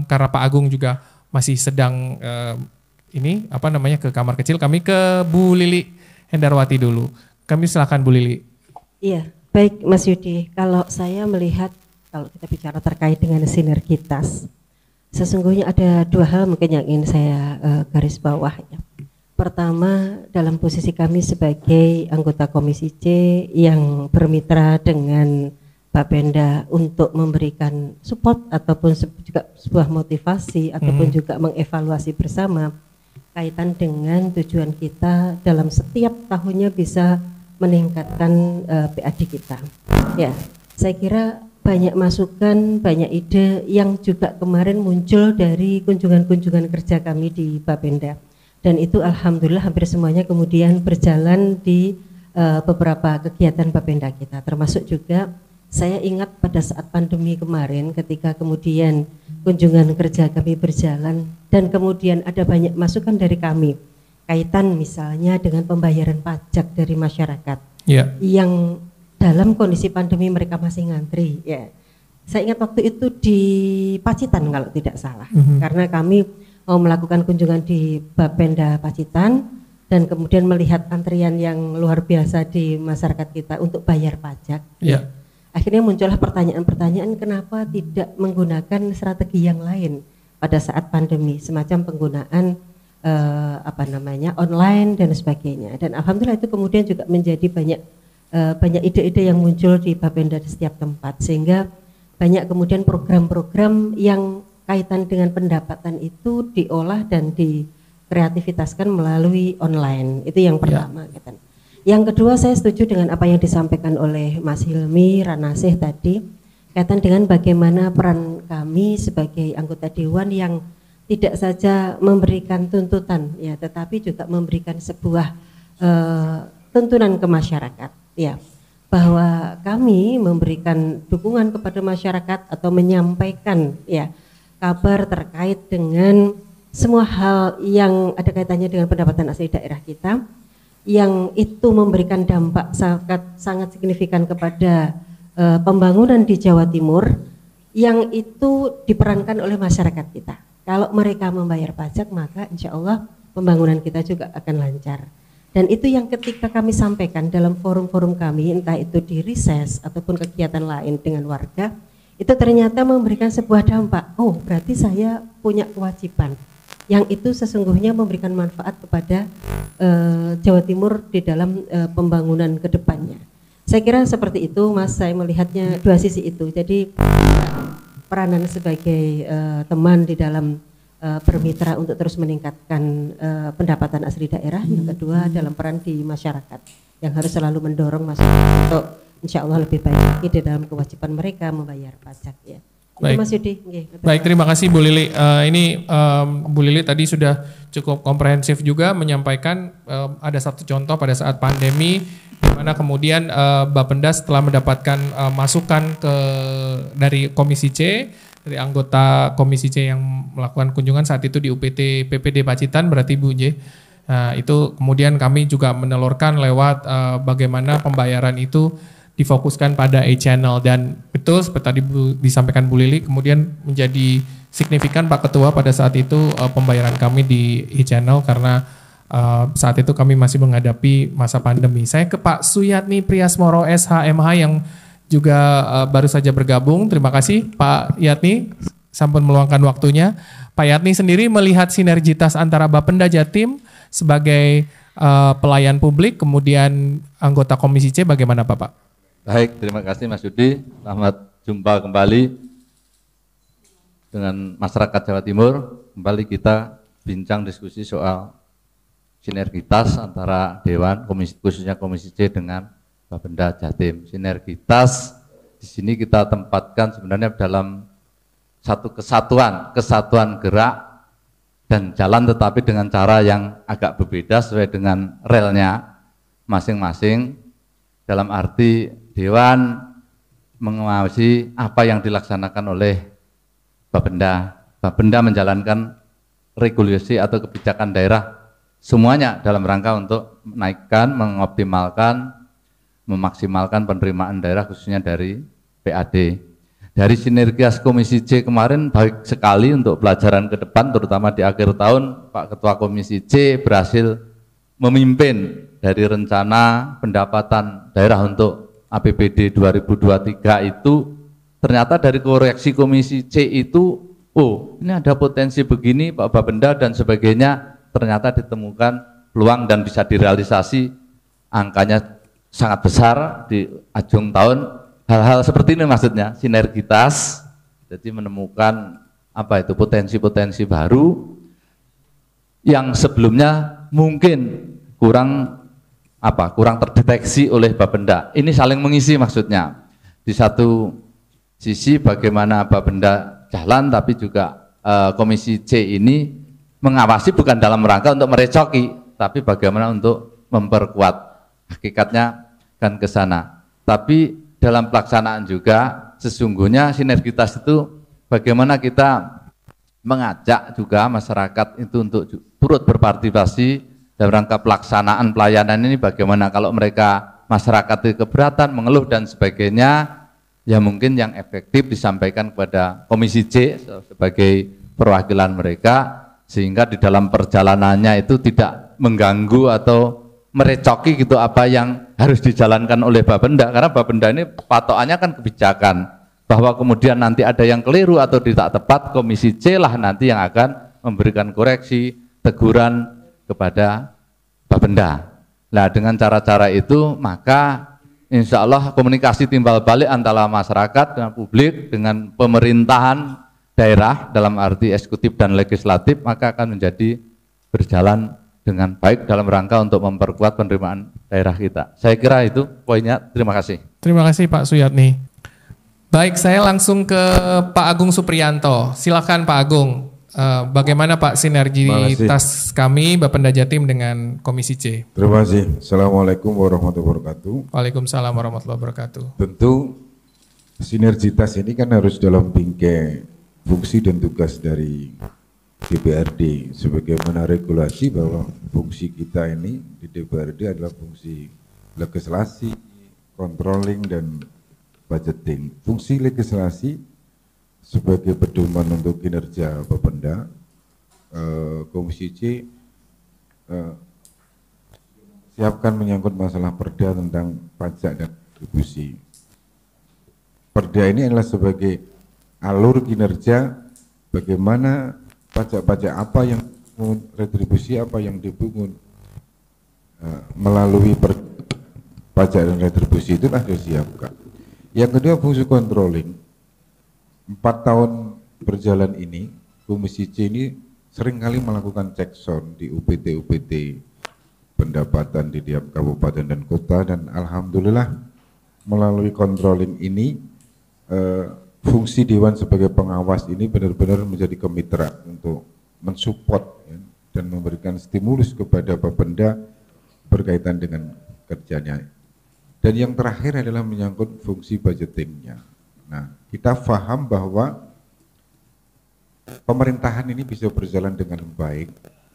karena Pak Agung juga masih sedang ke kamar kecil, kami ke Bu Lili Hendarwati dulu. Kami silakan Bu Lili. Iya, baik Mas Yudi. Kalau saya melihat, kalau kita bicara terkait dengan sinergitas, sesungguhnya ada dua hal mungkin yang ingin saya garis bawah ya. Pertama, dalam posisi kami sebagai anggota Komisi C yang bermitra dengan Bapenda untuk memberikan support ataupun juga sebuah motivasi ataupun juga mengevaluasi bersama kaitan dengan tujuan kita dalam setiap tahunnya bisa meningkatkan PAD kita. Ya, saya kira banyak masukan, banyak ide yang juga kemarin muncul dari kunjungan-kunjungan kerja kami di Bapenda. Dan itu alhamdulillah hampir semuanya kemudian berjalan di beberapa kegiatan Bapenda kita. Termasuk juga saya ingat pada saat pandemi kemarin ketika kemudian kunjungan kerja kami berjalan dan kemudian ada banyak masukan dari kami kaitan misalnya dengan pembayaran pajak dari masyarakat yang dalam kondisi pandemi mereka masih ngantri ya. Saya ingat waktu itu di Pacitan kalau tidak salah, karena kami mau melakukan kunjungan di Bapenda Pacitan dan kemudian melihat antrian yang luar biasa di masyarakat kita untuk bayar pajak. Yeah. Akhirnya muncullah pertanyaan-pertanyaan kenapa tidak menggunakan strategi yang lain pada saat pandemi, semacam penggunaan online dan sebagainya. Dan alhamdulillah itu kemudian juga menjadi banyak ide-ide yang muncul di Bapenda di setiap tempat, sehingga banyak kemudian program-program yang kaitan dengan pendapatan itu diolah dan dikreativitaskan melalui online. Itu yang pertama. Ya. Yang kedua, saya setuju dengan apa yang disampaikan oleh Mas Hilmi Ranasih tadi kaitan dengan bagaimana peran kami sebagai anggota dewan yang tidak saja memberikan tuntutan ya, tetapi juga memberikan sebuah tuntunan ke masyarakat ya, bahwa kami memberikan dukungan kepada masyarakat atau menyampaikan ya kabar terkait dengan semua hal yang ada kaitannya dengan pendapatan asli daerah kita, yang itu memberikan dampak sangat signifikan kepada pembangunan di Jawa Timur, yang itu diperankan oleh masyarakat kita. Kalau mereka membayar pajak, maka insya Allah pembangunan kita juga akan lancar. Dan itu yang ketika kami sampaikan dalam forum-forum kami, entah itu di rises ataupun kegiatan lain dengan warga, itu ternyata memberikan sebuah dampak. Oh, berarti saya punya kewajiban yang itu sesungguhnya memberikan manfaat kepada Jawa Timur di dalam pembangunan ke depannya. Saya kira seperti itu, Mas. Saya melihatnya dua sisi itu. Jadi peranan sebagai teman di dalam bermitra untuk terus meningkatkan pendapatan asli daerah. Yang kedua dalam peran di masyarakat yang harus selalu mendorong masyarakat untuk insya Allah lebih baik lagi di dalam kewajiban mereka membayar pajak ya. Baik. Itu Mas Yudi. Baik, terima kasih Bu Lili. Ini Bu Lili tadi sudah cukup komprehensif juga menyampaikan ada satu contoh pada saat pandemi di mana kemudian Bapenda setelah mendapatkan masukan dari Komisi C, dari anggota Komisi C yang melakukan kunjungan saat itu di UPT PPD Pacitan berarti Bu J. Nah, itu kemudian kami juga menelurkan lewat bagaimana pembayaran itu difokuskan pada e-channel, dan betul seperti tadi disampaikan Bu Lili kemudian menjadi signifikan Pak Ketua pada saat itu pembayaran kami di e-channel karena saat itu kami masih menghadapi masa pandemi. Saya ke Pak Suyatni Priasmoro SHMH yang juga baru saja bergabung. Terima kasih Pak Yatni, sampun meluangkan waktunya. Pak Yatni sendiri melihat sinergitas antara Bapenda Jatim sebagai pelayan publik, kemudian anggota Komisi C, bagaimana Bapak? Baik, terima kasih Mas Yudi. Selamat jumpa kembali dengan masyarakat Jawa Timur. Kembali kita bincang diskusi soal sinergitas antara Dewan, khususnya Komisi C dengan Bapenda Jatim. Sinergitas di sini kita tempatkan sebenarnya dalam satu kesatuan gerak dan jalan, tetapi dengan cara yang agak berbeda sesuai dengan relnya masing-masing. Dalam arti Dewan mengawasi apa yang dilaksanakan oleh Bapenda. Bapenda menjalankan regulasi atau kebijakan daerah semuanya dalam rangka untuk menaikkan, mengoptimalkan, memaksimalkan penerimaan daerah khususnya dari PAD. Dari sinergitas Komisi C kemarin baik sekali untuk pelajaran ke depan, terutama di akhir tahun Pak Ketua Komisi C berhasil memimpin dari rencana pendapatan daerah untuk APBD 2023 itu. Ternyata dari koreksi Komisi C itu, oh ini ada potensi begini Pak Bapenda dan sebagainya, ternyata ditemukan peluang dan bisa direalisasi, angkanya sangat besar di ujung tahun. Hal-hal seperti ini maksudnya sinergitas, jadi menemukan apa itu potensi-potensi baru yang sebelumnya mungkin kurang terdeteksi oleh Bapenda. Ini saling mengisi maksudnya. Di satu sisi bagaimana Bapenda jalan, tapi juga Komisi C ini mengawasi bukan dalam rangka untuk merecoki, tapi bagaimana untuk memperkuat. Hakikatnya kan ke sana. Tapi dalam pelaksanaan juga sesungguhnya sinergitas itu bagaimana kita mengajak juga masyarakat itu untuk turut berpartisipasi dalam rangka pelaksanaan pelayanan ini. Bagaimana kalau mereka masyarakat itu keberatan, mengeluh dan sebagainya, ya mungkin yang efektif disampaikan kepada Komisi C sebagai perwakilan mereka, sehingga di dalam perjalanannya itu tidak mengganggu atau merecoki gitu apa yang harus dijalankan oleh Bapenda, karena Bapenda ini patokannya kan kebijakan, bahwa kemudian nanti ada yang keliru atau tidak tepat, Komisi C lah nanti yang akan memberikan koreksi, teguran kepada Bapenda. Nah dengan cara-cara itu maka insya Allah komunikasi timbal balik antara masyarakat dengan publik dengan pemerintahan daerah dalam arti eksekutif dan legislatif maka akan menjadi berjalan dengan baik dalam rangka untuk memperkuat penerimaan daerah kita. Saya kira itu poinnya. Terima kasih. Terima kasih Pak Suyatni. Baik, saya langsung ke Pak Agung Supriyanto. Silakan Pak Agung. Bagaimana Pak sinergitas kami Bapenda Jatim dengan Komisi C? Terima kasih. Assalamualaikum warahmatullahi wabarakatuh. Waalaikumsalam warahmatullahi wabarakatuh. Tentu sinergitas ini kan harus dalam bingkai fungsi dan tugas dari DPRD, sebagaimana regulasi bahwa fungsi kita ini di DPRD adalah fungsi legislasi, controlling dan budgeting. Fungsi legislasi sebagai pedoman untuk kinerja Bapenda, Komisi C siapkan menyangkut masalah perda tentang pajak dan retribusi. Perda ini adalah sebagai alur kinerja bagaimana pajak-pajak apa yang retribusi apa yang dipungut melalui pajak dan retribusi itu harus disiapkan. Yang kedua fungsi controlling. 4 tahun berjalan ini Komisi C ini seringkali melakukan cek sound di UPT pendapatan di tiap kabupaten dan kota, dan alhamdulillah melalui controlling ini fungsi Dewan sebagai pengawas ini benar-benar menjadi kemitra untuk mensupport ya, dan memberikan stimulus kepada Bapenda berkaitan dengan kerjanya. Dan yang terakhir adalah menyangkut fungsi budgetingnya. Nah, kita paham bahwa pemerintahan ini bisa berjalan dengan baik.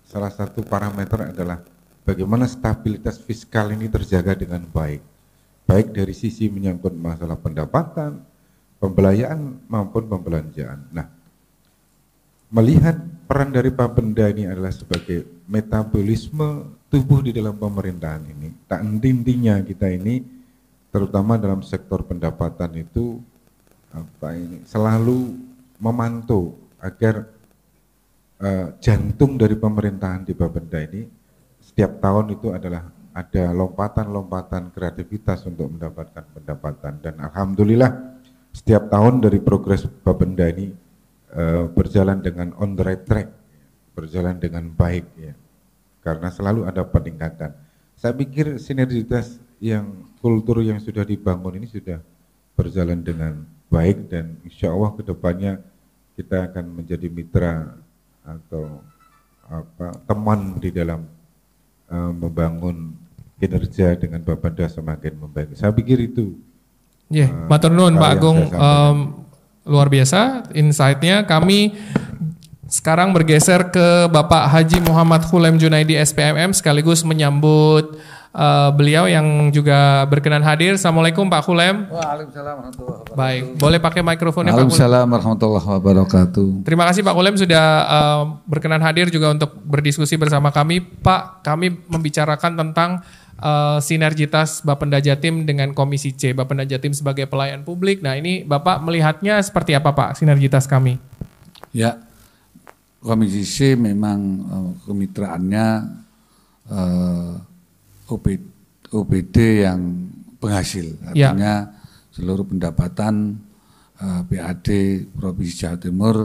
Salah satu parameter adalah bagaimana stabilitas fiskal ini terjaga dengan baik. Baik dari sisi menyangkut masalah pendapatan, pembelanjaan maupun pembelanjaan. Nah, melihat peran dari Bapenda ini adalah sebagai metabolisme tubuh di dalam pemerintahan ini. Tak henti-hentinya kita ini, terutama dalam sektor pendapatan itu selalu memantau agar jantung dari pemerintahan di Bapenda ini setiap tahun itu adalah ada lompatan-lompatan kreativitas untuk mendapatkan pendapatan, dan alhamdulillah setiap tahun dari progres Bapenda ini berjalan dengan on the right track, berjalan dengan baik ya, karena selalu ada peningkatan. Saya pikir sinergitas kultur yang sudah dibangun ini sudah berjalan dengan baik, dan insya Allah kedepannya kita akan menjadi mitra atau teman di dalam membangun kinerja dengan Bapenda semakin membaik. Saya pikir itu. Matur nuwun Pak Agung, luar biasa insight-nya. Kami sekarang bergeser ke Bapak Haji Muhammad Khulem Junaidi SPMM sekaligus menyambut beliau yang juga berkenan hadir. Assalamualaikum Pak Khulem. Waalaikumsalam warahmatullahi wabarakatuh. Baik, boleh pakai mikrofonnya Pak Khulem. Waalaikumsalam warahmatullahi wabarakatuh. Terima kasih Pak Khulem sudah berkenan hadir juga untuk berdiskusi bersama kami. Pak, kami membicarakan tentang sinergitas Bapenda Jatim dengan Komisi C, Bapenda Jatim sebagai pelayan publik. Nah ini Bapak melihatnya seperti apa Pak sinergitas kami? Ya, Komisi C memang kemitraannya OPD yang penghasil, artinya seluruh pendapatan PAD Provinsi Jawa Timur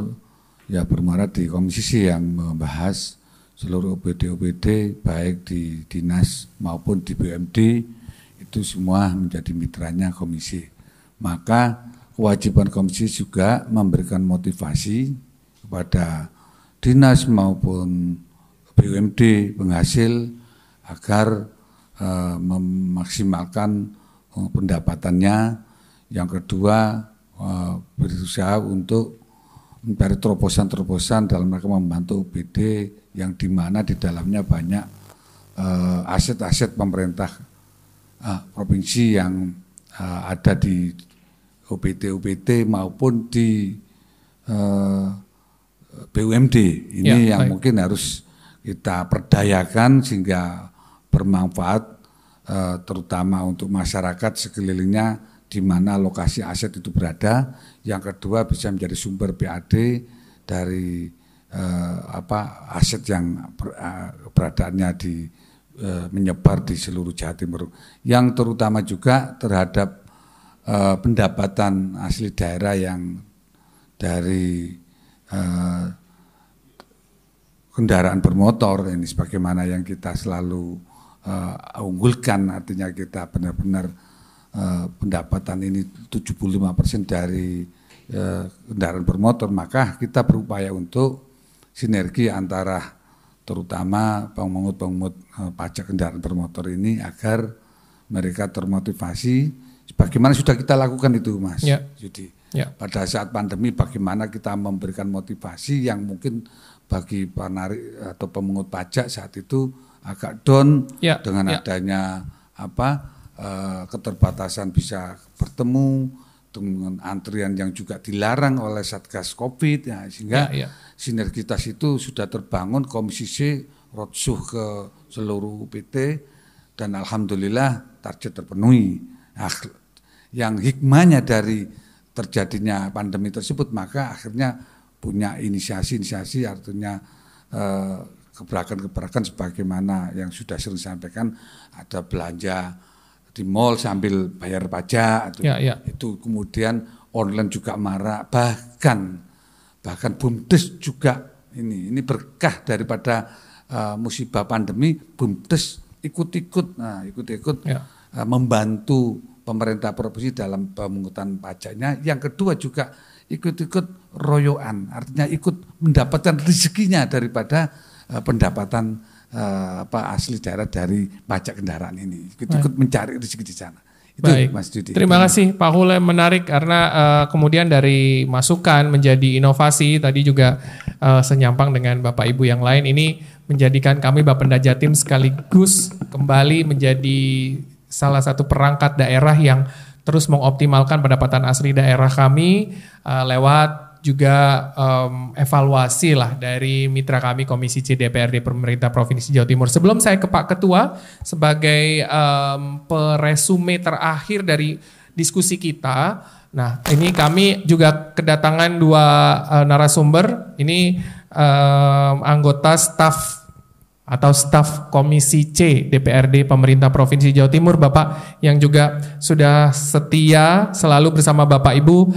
ya bermuara di Komisi C yang membahas seluruh OPD baik di dinas maupun di BUMD itu semua menjadi mitranya komisi. Maka kewajiban komisi juga memberikan motivasi kepada dinas maupun BUMD penghasil agar memaksimalkan pendapatannya. Yang kedua berusaha untuk mencari terobosan-terobosan dalam rangka membantu OPD yang dimana di dalamnya banyak aset-aset pemerintah provinsi yang ada di OPD maupun di BUMD ini yang mungkin harus kita perdayakan sehingga bermanfaat terutama untuk masyarakat sekelilingnya di mana lokasi aset itu berada. Yang kedua bisa menjadi sumber PAD dari aset yang beradaannya menyebar di seluruh Jawa Timur, yang terutama juga terhadap pendapatan asli daerah yang dari kendaraan bermotor ini sebagaimana yang kita selalu unggulkan, artinya kita benar-benar pendapatan ini 75% dari kendaraan bermotor, maka kita berupaya untuk sinergi antara terutama pengungut pajak kendaraan bermotor ini agar mereka termotivasi sebagaimana sudah kita lakukan itu Mas Yudi. Pada saat pandemi bagaimana kita memberikan motivasi yang mungkin bagi penarik atau pemungut pajak saat itu agak down dengan adanya keterbatasan bisa bertemu dengan antrian yang juga dilarang oleh Satgas Covid sehingga sinergitas itu sudah terbangun. Komisi C roadshow ke seluruh UPT dan alhamdulillah target terpenuhi. Yang hikmahnya dari terjadinya pandemi tersebut maka akhirnya punya inisiasi artinya gebrakan-gebrakan sebagaimana yang sudah sering disampaikan, ada belanja di mall sambil bayar pajak itu kemudian online juga marak, bahkan BUMDes juga ini berkah daripada musibah pandemi. BUMDes ikut-ikut membantu pemerintah provinsi dalam pemungutan pajaknya. Yang kedua juga ikut-ikut royoan, artinya ikut mendapatkan rezekinya daripada pendapatan asli daerah dari pajak kendaraan ini, ikut mencari rezeki di sana. Itu Mas Dudi. Terima kasih Pak Khulem, menarik karena kemudian dari masukan menjadi inovasi tadi juga senyampang dengan Bapak Ibu yang lain, ini menjadikan kami Bapenda Jatim sekaligus kembali menjadi salah satu perangkat daerah yang terus mengoptimalkan pendapatan asli daerah kami lewat juga evaluasi lah dari mitra kami Komisi C DPRD Pemerintah Provinsi Jawa Timur. Sebelum saya ke Pak Ketua sebagai peresume terakhir dari diskusi kita, nah ini kami juga kedatangan 2 narasumber, ini anggota staf atau staf Komisi C DPRD Pemerintah Provinsi Jawa Timur, Bapak yang juga sudah setia selalu bersama Bapak Ibu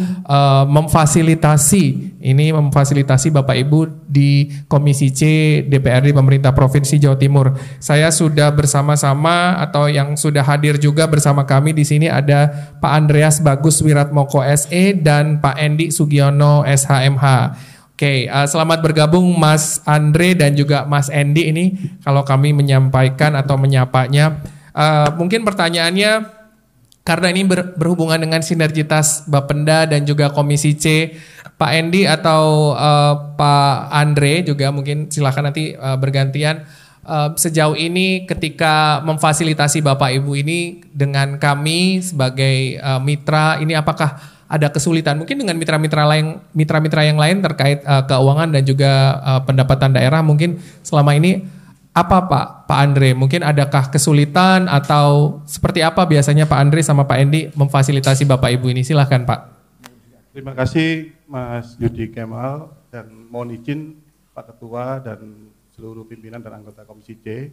memfasilitasi Bapak Ibu di Komisi C DPRD Pemerintah Provinsi Jawa Timur. Saya sudah bersama-sama atau yang sudah hadir juga bersama kami di sini ada Pak Andreas Bagus Wiratmoko SE dan Pak Endi Sugiono SHMH. Oke, selamat bergabung Mas Andre dan juga Mas Endi ini kalau kami menyampaikan atau menyapanya. Mungkin pertanyaannya karena ini berhubungan dengan sinergitas Bapenda dan juga Komisi C, Pak Endi atau Pak Andre juga mungkin silakan nanti bergantian. Sejauh ini ketika memfasilitasi Bapak Ibu ini dengan kami sebagai mitra, ini apakah ada kesulitan mungkin dengan mitra-mitra yang lain terkait keuangan dan juga pendapatan daerah mungkin selama ini apa Pak Andre? Mungkin adakah kesulitan atau seperti apa biasanya Pak Andre sama Pak Endi memfasilitasi Bapak Ibu ini? Silahkan Pak. Terima kasih Mas Yudi Kemal dan mohon izin Pak Ketua dan seluruh pimpinan dan anggota Komisi C.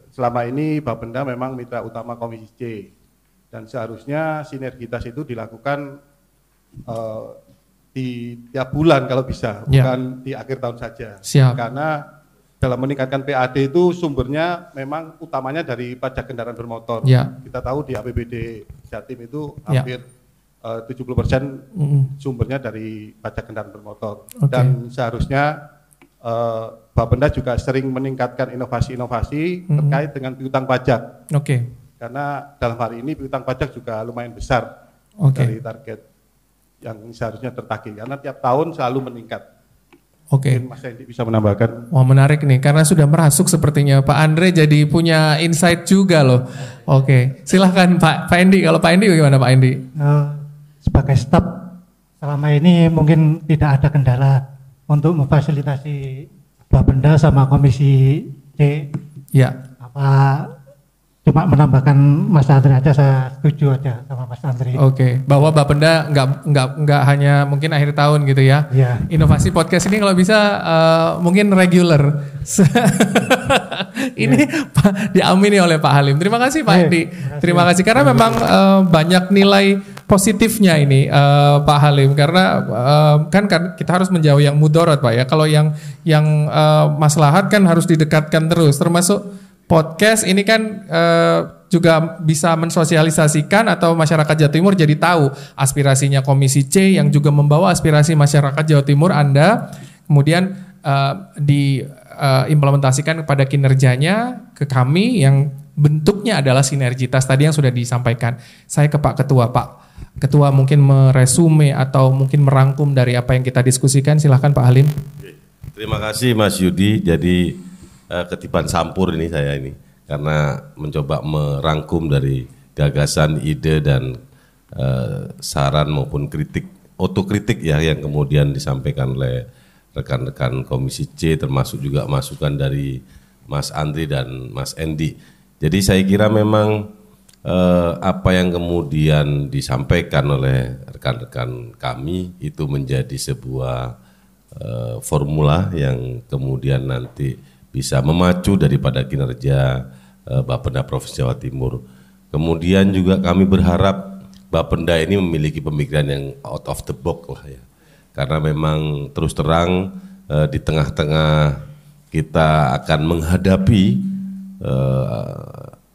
Selama ini Bapenda memang mitra utama Komisi C. Dan seharusnya sinergitas itu dilakukan di tiap bulan kalau bisa, bukan di akhir tahun saja. Siap. Karena dalam meningkatkan PAD itu sumbernya memang utamanya dari pajak kendaraan bermotor. Kita tahu di APBD Jatim itu hampir 70% sumbernya dari pajak kendaraan bermotor. Dan seharusnya Bapenda juga sering meningkatkan inovasi-inovasi terkait dengan piutang pajak. Karena dalam hari ini piutang pajak juga lumayan besar dari target yang seharusnya tertagih. Karena tiap tahun selalu meningkat. Mungkin Mas Endi bisa menambahkan. Wah menarik nih, karena sudah merasuk sepertinya Pak Andre jadi punya insight juga loh. Silahkan Pak Endi. Kalau Pak Endi bagaimana Pak Endi? Sebagai staf selama ini mungkin tidak ada kendala untuk memfasilitasi Bapenda sama Komisi C. Cuma menambahkan Mas Andre aja, saya setuju aja sama Mas Andre. Bahwa Bapenda nggak hanya mungkin akhir tahun gitu ya. Inovasi podcast ini kalau bisa mungkin regular. Ini diamini oleh Pak Halim. Terima kasih Pak Endi. Terima kasih karena memang banyak nilai positifnya ini Pak Halim karena kan kita harus menjauh yang mudorot Pak ya. Kalau yang maslahat kan harus didekatkan terus, termasuk podcast ini kan juga bisa mensosialisasikan atau masyarakat Jawa Timur jadi tahu aspirasinya Komisi C yang juga membawa aspirasi masyarakat Jawa Timur Anda kemudian diimplementasikan kepada kinerjanya ke kami yang bentuknya adalah sinergitas tadi yang sudah disampaikan. Saya ke Pak Ketua. Pak Ketua mungkin meresume atau mungkin merangkum dari apa yang kita diskusikan. Silahkan Pak Halim. Terima kasih Mas Yudi. Jadi ketiban sampur ini saya ini karena mencoba merangkum dari gagasan, ide dan saran maupun kritik, otokritik ya yang kemudian disampaikan oleh rekan-rekan Komisi C termasuk juga masukan dari Mas Andri dan Mas Endi. Jadi saya kira memang apa yang kemudian disampaikan oleh rekan-rekan kami itu menjadi sebuah formula yang kemudian nanti bisa memacu daripada kinerja Bapenda Provinsi Jawa Timur. Kemudian juga kami berharap Bapenda ini memiliki pemikiran yang out of the box lah ya. Karena memang terus terang di tengah-tengah kita akan menghadapi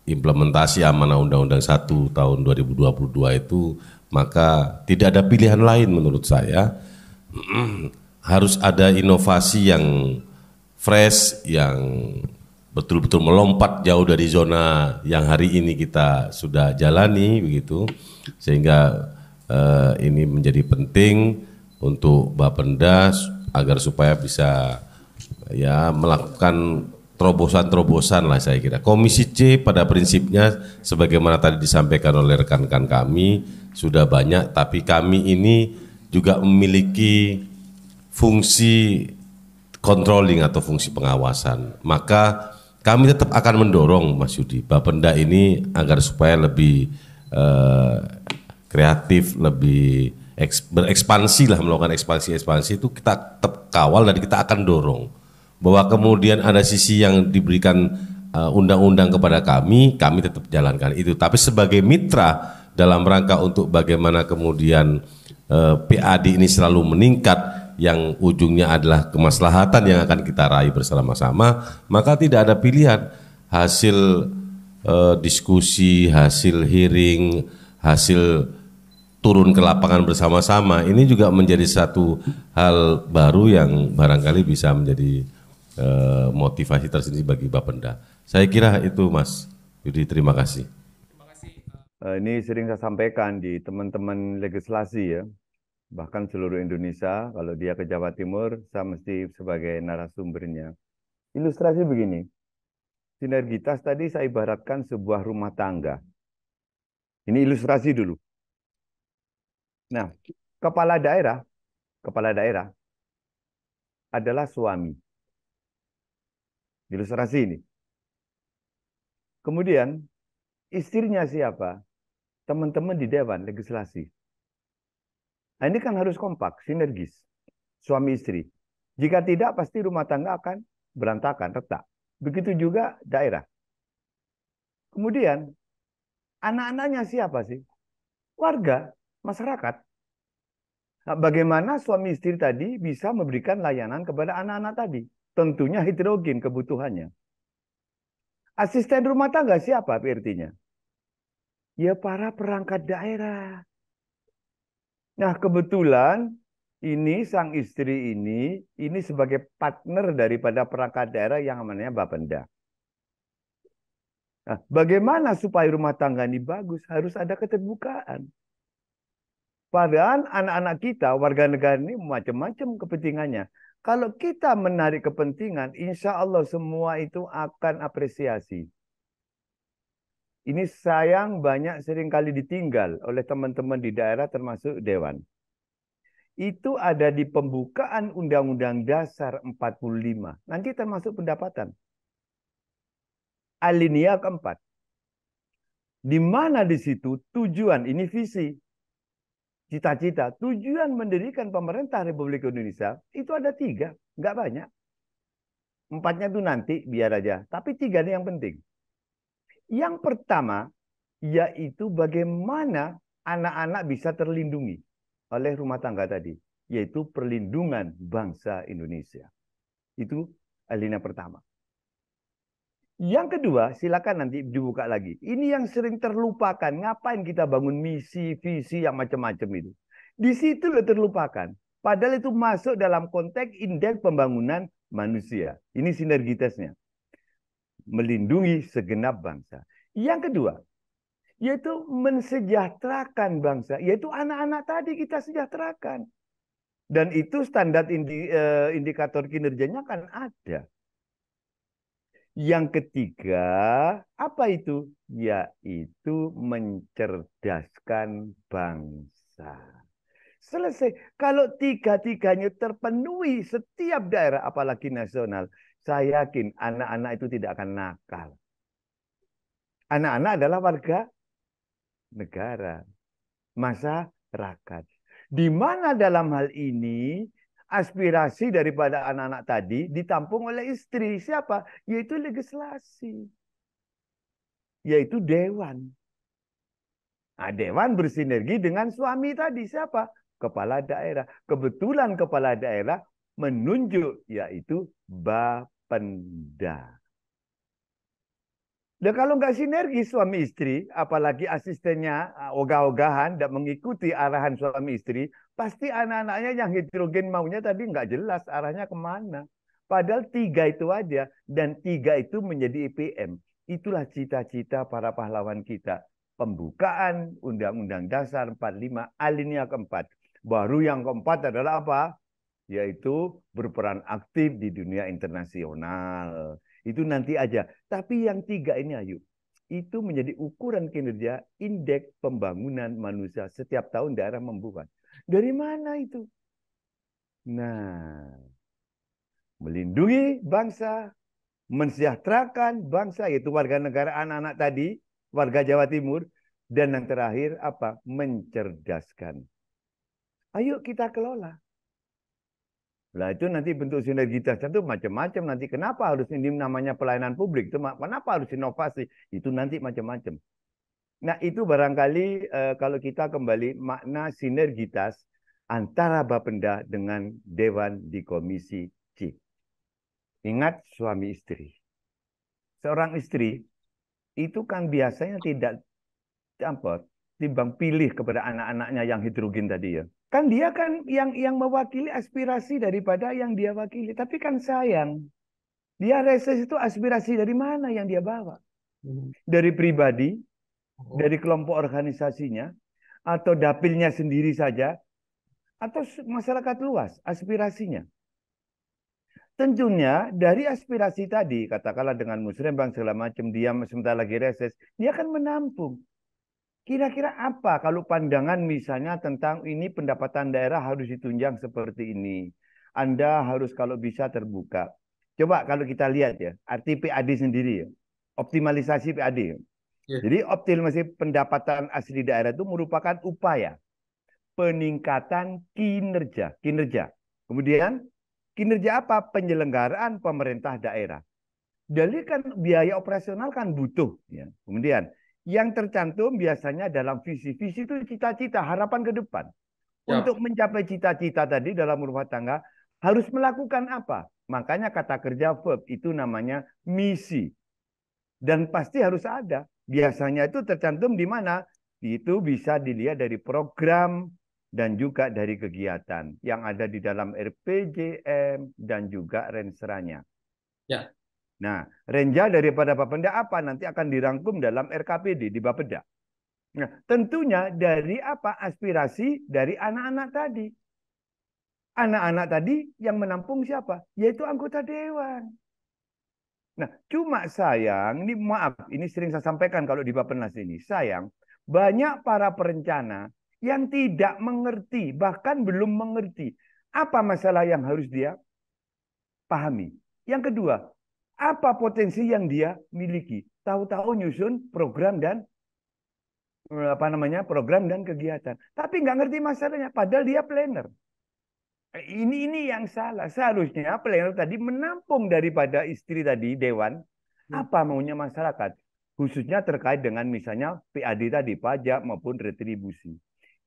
implementasi amanah Undang-Undang 1 tahun 2022 itu, maka tidak ada pilihan lain menurut saya. Harus ada inovasi yang fresh, yang betul-betul melompat jauh dari zona yang hari ini kita sudah jalani begitu, sehingga ini menjadi penting untuk Bapenda agar supaya bisa ya melakukan terobosan-terobosan lah saya kira. Komisi C pada prinsipnya sebagaimana tadi disampaikan oleh rekan-rekan kami sudah banyak, tapi kami ini juga memiliki fungsi controlling atau fungsi pengawasan. Maka kami tetap akan mendorong Mas Yudi, Bapenda ini agar supaya lebih kreatif, lebih berekspansi lah, melakukan ekspansi itu kita tetap kawal dan kita akan dorong. Bahwa kemudian ada sisi yang diberikan undang-undang kepada kami tetap jalankan itu. Tapi sebagai mitra dalam rangka untuk bagaimana kemudian PAD ini selalu meningkat, yang ujungnya adalah kemaslahatan yang akan kita raih bersama-sama, maka tidak ada pilihan. Hasil diskusi, hasil hearing, hasil turun ke lapangan bersama-sama, ini juga menjadi satu hal baru yang barangkali bisa menjadi motivasi tersendiri bagi Bapenda. Saya kira itu Mas Yudi, terima kasih. Ini sering saya sampaikan di teman-teman legislasi ya, bahkan seluruh Indonesia, kalau dia ke Jawa Timur, saya mesti sebagai narasumbernya. Ilustrasi begini, sinergitas tadi saya ibaratkan sebuah rumah tangga. Ini ilustrasi dulu. Nah, kepala daerah adalah suami. Ilustrasi ini. Kemudian, istrinya siapa? Teman-teman di Dewan Legislasi. Nah, ini kan harus kompak, sinergis, suami istri. Jika tidak, pasti rumah tangga akan berantakan, retak. Begitu juga daerah. Kemudian, anak-anaknya siapa sih? Warga, masyarakat. Nah, bagaimana suami istri tadi bisa memberikan layanan kepada anak-anak tadi? Tentunya heterogen kebutuhannya. Asisten rumah tangga siapa PRT-nya? Ya para perangkat daerah. Nah, kebetulan ini sang istri ini sebagai partner daripada perangkat daerah yang namanya Bapenda. Nah, bagaimana supaya rumah tangga ini bagus? Harus ada keterbukaan. Padahal anak-anak kita, warga negara ini macam-macam kepentingannya. Kalau kita menarik kepentingan, insya Allah semua itu akan apresiasi. Ini sayang banyak seringkali ditinggal oleh teman-teman di daerah termasuk Dewan. Itu ada di pembukaan Undang-Undang Dasar 45. Nanti termasuk pendapatan. Alinea keempat. Di mana di situ tujuan, ini visi, cita-cita, tujuan mendirikan pemerintah Republik Indonesia, itu ada 3, nggak banyak. 4-nya itu nanti, biar aja. Tapi 3 ini yang penting. Yang pertama, yaitu bagaimana anak-anak bisa terlindungi oleh rumah tangga tadi, yaitu perlindungan bangsa Indonesia. Itu alinea pertama. Yang kedua, silakan nanti dibuka lagi. Ini yang sering terlupakan. Ngapain kita bangun misi, visi yang macam-macam itu? Di situ loh terlupakan. Padahal itu masuk dalam konteks indeks pembangunan manusia. Ini sinergitasnya. Melindungi segenap bangsa. Yang kedua, yaitu mensejahterakan bangsa, yaitu anak-anak tadi kita sejahterakan. Dan itu standar indikator kinerjanya kan ada. Yang ketiga, apa itu? Yaitu mencerdaskan bangsa. Selesai. Kalau 3-3-nya terpenuhi setiap daerah, apalagi nasional, saya yakin anak-anak itu tidak akan nakal. Anak-anak adalah warga negara, masyarakat. Di mana dalam hal ini aspirasi daripada anak-anak tadi ditampung oleh istri. Siapa? Yaitu legislasi. Yaitu Dewan. Nah, Dewan bersinergi dengan suami tadi. Siapa? Kepala daerah. Kebetulan kepala daerah menunjuk, yaitu Bapenda. Dan kalau nggak sinergi suami istri, apalagi asistennya ogah-ogahan dan mengikuti arahan suami istri, pasti anak-anaknya yang heterogen maunya tadi nggak jelas arahnya kemana. Padahal 3 itu aja, dan 3 itu menjadi IPM. Itulah cita-cita para pahlawan kita. Pembukaan Undang-Undang Dasar 45 alinea keempat. Baru yang keempat adalah apa? Yaitu berperan aktif di dunia internasional. Itu nanti aja. Tapi yang 3 ini ayo. Itu menjadi ukuran kinerja indeks pembangunan manusia. Setiap tahun daerah membuat. Dari mana itu? Nah, melindungi bangsa, mensejahterakan bangsa, yaitu warga negara anak-anak tadi, warga Jawa Timur, dan yang terakhir apa? Mencerdaskan. Ayo kita kelola. Nah itu nanti bentuk sinergitas itu macam-macam nanti. Kenapa harus ini namanya pelayanan publik? Itu kenapa harus inovasi? Itu nanti macam-macam. Nah itu barangkali kalau kita kembali makna sinergitas antara Bapenda dengan Dewan di Komisi C. Ingat suami istri. Seorang istri itu kan biasanya tidak timbang pilih kepada anak-anaknya yang heterogen tadi ya. Kan dia kan yang mewakili aspirasi daripada yang dia wakili. Tapi kan sayang, dia reses itu aspirasi dari mana yang dia bawa? Dari pribadi, dari kelompok organisasinya, atau dapilnya sendiri saja, atau masyarakat luas aspirasinya. Tentunya dari aspirasi tadi, katakanlah dengan musrembang segala macam, dia sebentar lagi reses, dia akan menampung. Kira-kira apa kalau pandangan misalnya tentang ini pendapatan daerah harus ditunjang seperti ini. Anda harus kalau bisa terbuka. Coba kalau kita lihat ya, arti PAD sendiri ya. Optimalisasi PAD. Yeah. Jadi optimalisasi pendapatan asli daerah itu merupakan upaya peningkatan kinerja. Kemudian kinerja apa? Penyelenggaraan pemerintah daerah. Jadi kan biaya operasional kan butuh. Ya. Kemudian yang tercantum biasanya dalam visi-visi itu cita-cita, harapan ke depan. Ya. Untuk mencapai cita-cita tadi dalam rumah tangga harus melakukan apa? Makanya kata kerja verb itu namanya misi. Dan pasti harus ada. Biasanya itu tercantum di mana? Itu bisa dilihat dari program dan juga dari kegiatan yang ada di dalam RPJM dan juga renseranya. Ya. Nah, renja daripada Bapenda apa? Nanti akan dirangkum dalam RKPD di Bapeda. Nah, tentunya dari apa? Aspirasi dari anak-anak tadi. Anak-anak tadi yang menampung siapa? Yaitu anggota dewan. Nah, cuma sayang, ini maaf, ini sering saya sampaikan kalau di Bappenas ini. Sayang, banyak para perencana yang tidak mengerti, bahkan belum mengerti apa masalah yang harus dia pahami. Yang kedua, apa potensi yang dia miliki? Tahu-tahu nyusun program dan program dan kegiatan. Tapi nggak ngerti masalahnya, padahal dia planner. Ini yang salah. Seharusnya planner tadi menampung daripada istri tadi, dewan, apa maunya masyarakat. Khususnya terkait dengan misalnya PAD tadi, pajak maupun retribusi.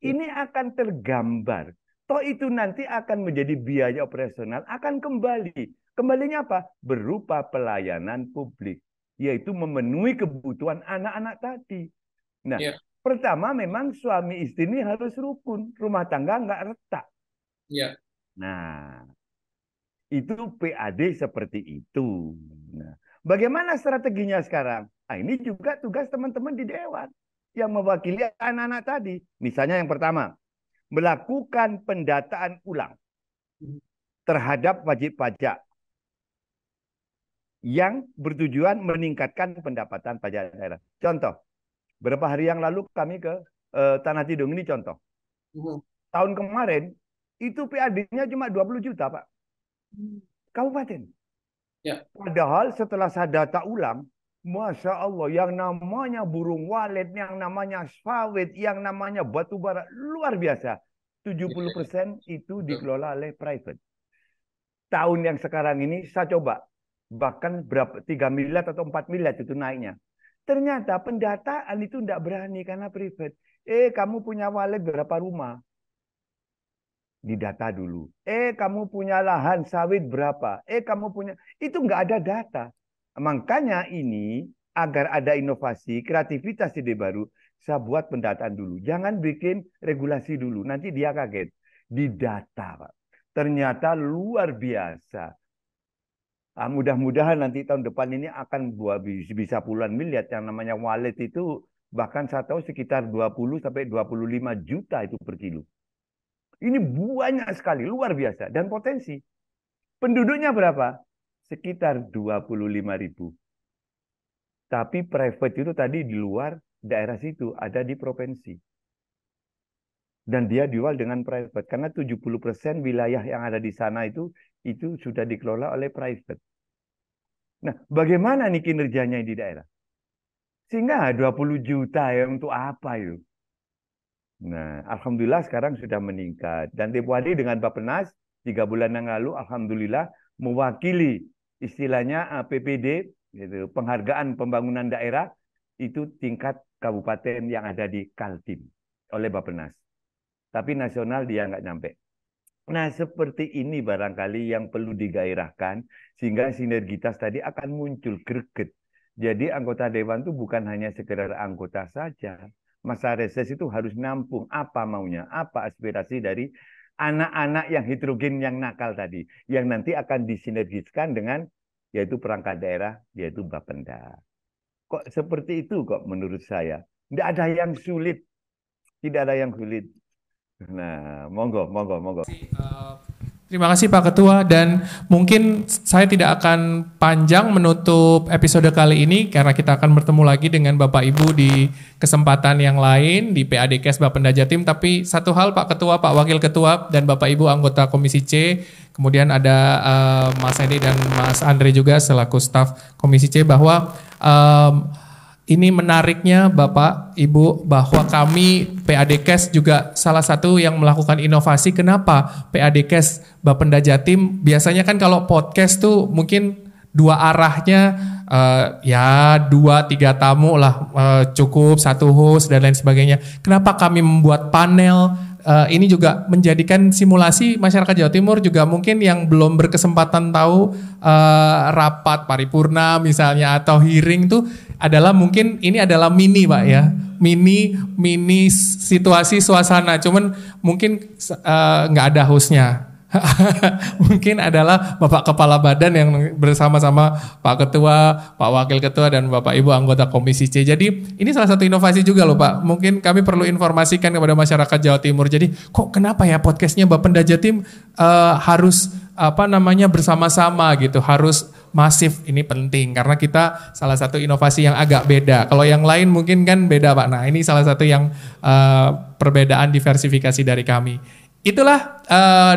Ini akan tergambar. Toh itu nanti akan menjadi biaya operasional, akan kembali. Kembalinya apa? Berupa pelayanan publik. Yaitu memenuhi kebutuhan anak-anak tadi. Nah, pertama memang suami istri ini harus rukun. Rumah tangga nggak retak. Ya. Nah, itu PAD seperti itu. Nah, bagaimana strateginya sekarang? Nah, ini juga tugas teman-teman di Dewan yang mewakili anak-anak tadi. Misalnya yang pertama, melakukan pendataan ulang terhadap wajib pajak yang bertujuan meningkatkan pendapatan pajak daerah. Contoh, beberapa hari yang lalu kami ke Tanah Tidung, ini contoh. Tahun kemarin, itu PAD-nya cuma 20 juta, Pak. Kabupaten. Ya. Padahal setelah saya data ulang, Masya Allah, yang namanya burung walet, yang namanya sawit, yang namanya batu bara, luar biasa. 70% itu dikelola oleh private. Tahun yang sekarang ini saya coba, bahkan berapa 3 miliar atau 4 miliar itu naiknya. Ternyata pendataan itu tidak berani karena private. Kamu punya walet berapa rumah? Didata dulu. Kamu punya lahan sawit berapa? Kamu punya... Itu nggak ada data. Makanya ini, agar ada inovasi, kreativitas ide baru, saya buat pendataan dulu. Jangan bikin regulasi dulu. Nanti dia kaget. Didata, Pak. Ternyata luar biasa. Mudah-mudahan nanti tahun depan ini akan bisa puluhan miliar. Yang namanya wallet itu bahkan saya tahu sekitar 20 sampai 25 juta itu per kilo. Ini banyak sekali, luar biasa. Dan potensi. Penduduknya berapa? Sekitar 25.000. Tapi private itu tadi di luar daerah situ, ada di provinsi. dan dia jual dengan private karena 70% wilayah yang ada di sana itu sudah dikelola oleh private. Nah, bagaimana nih kinerjanya di daerah? Sehingga 20 juta ya untuk apa itu? Nah, alhamdulillah sekarang sudah meningkat. Dan tempo hari dengan Bappenas 3 bulan yang lalu, alhamdulillah mewakili istilahnya PPD, gitu, penghargaan pembangunan daerah itu tingkat kabupaten yang ada di Kaltim oleh Bappenas. Tapi nasional dia nggak nyampe. Nah, seperti ini barangkali yang perlu digairahkan sehingga sinergitas tadi akan muncul greget. Jadi anggota dewan itu bukan hanya sekedar anggota saja. Masa reses itu harus nampung apa maunya, apa aspirasi dari anak-anak yang heterogen yang nakal tadi, yang nanti akan disinergiskan dengan yaitu perangkat daerah, yaitu Bapenda. Kok seperti itu kok menurut saya? Tidak ada yang sulit, tidak ada yang sulit. Nah, monggo. Terima kasih Pak Ketua, dan mungkin saya tidak akan panjang menutup episode kali ini karena kita akan bertemu lagi dengan Bapak Ibu di kesempatan yang lain di PAD-Kes Bapenda Jatim. Tapi satu hal Pak Ketua, Pak Wakil Ketua, dan Bapak Ibu anggota Komisi C, kemudian ada Mas Edi dan Mas Andre juga selaku staf Komisi C, bahwa ini menariknya Bapak, Ibu, bahwa kami PAD-Kes juga salah satu yang melakukan inovasi. Kenapa PAD-Kes Bapenda Jatim? Biasanya kan kalau podcast tuh mungkin dua arahnya, ya 2-3 tamu lah cukup, satu host dan lain sebagainya. Kenapa kami membuat panel? Ini juga menjadikan simulasi masyarakat Jawa Timur juga mungkin yang belum berkesempatan tahu rapat paripurna misalnya atau hearing tuh adalah mungkin ini adalah mini Pak ya, mini situasi suasana, cuman mungkin nggak ada hostnya. Mungkin adalah Bapak Kepala Badan yang bersama-sama Pak Ketua, Pak Wakil Ketua, dan Bapak Ibu anggota Komisi C. Jadi ini salah satu inovasi juga loh Pak. Mungkin kami perlu informasikan kepada masyarakat Jawa Timur. Jadi kok kenapa ya podcastnya Bapenda Jatim harus bersama-sama gitu, harus masif. Ini penting karena kita salah satu inovasi yang agak beda. Kalau yang lain mungkin kan beda Pak. Nah ini salah satu yang perbedaan diversifikasi dari kami. Itulah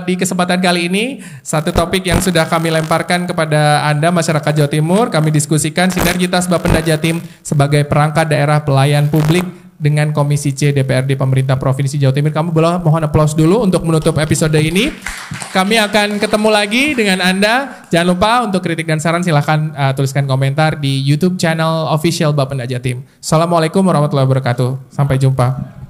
di kesempatan kali ini satu topik yang sudah kami lemparkan kepada Anda masyarakat Jawa Timur. Kami diskusikan sinergitas Bapenda Jatim sebagai perangkat daerah pelayan publik dengan Komisi C DPRD Pemerintah Provinsi Jawa Timur. Kamu boleh mohon aplaus dulu untuk menutup episode ini. Kami akan ketemu lagi dengan Anda. Jangan lupa untuk kritik dan saran silahkan tuliskan komentar di YouTube channel official Bapenda Jatim. Assalamualaikum warahmatullahi wabarakatuh. Sampai jumpa.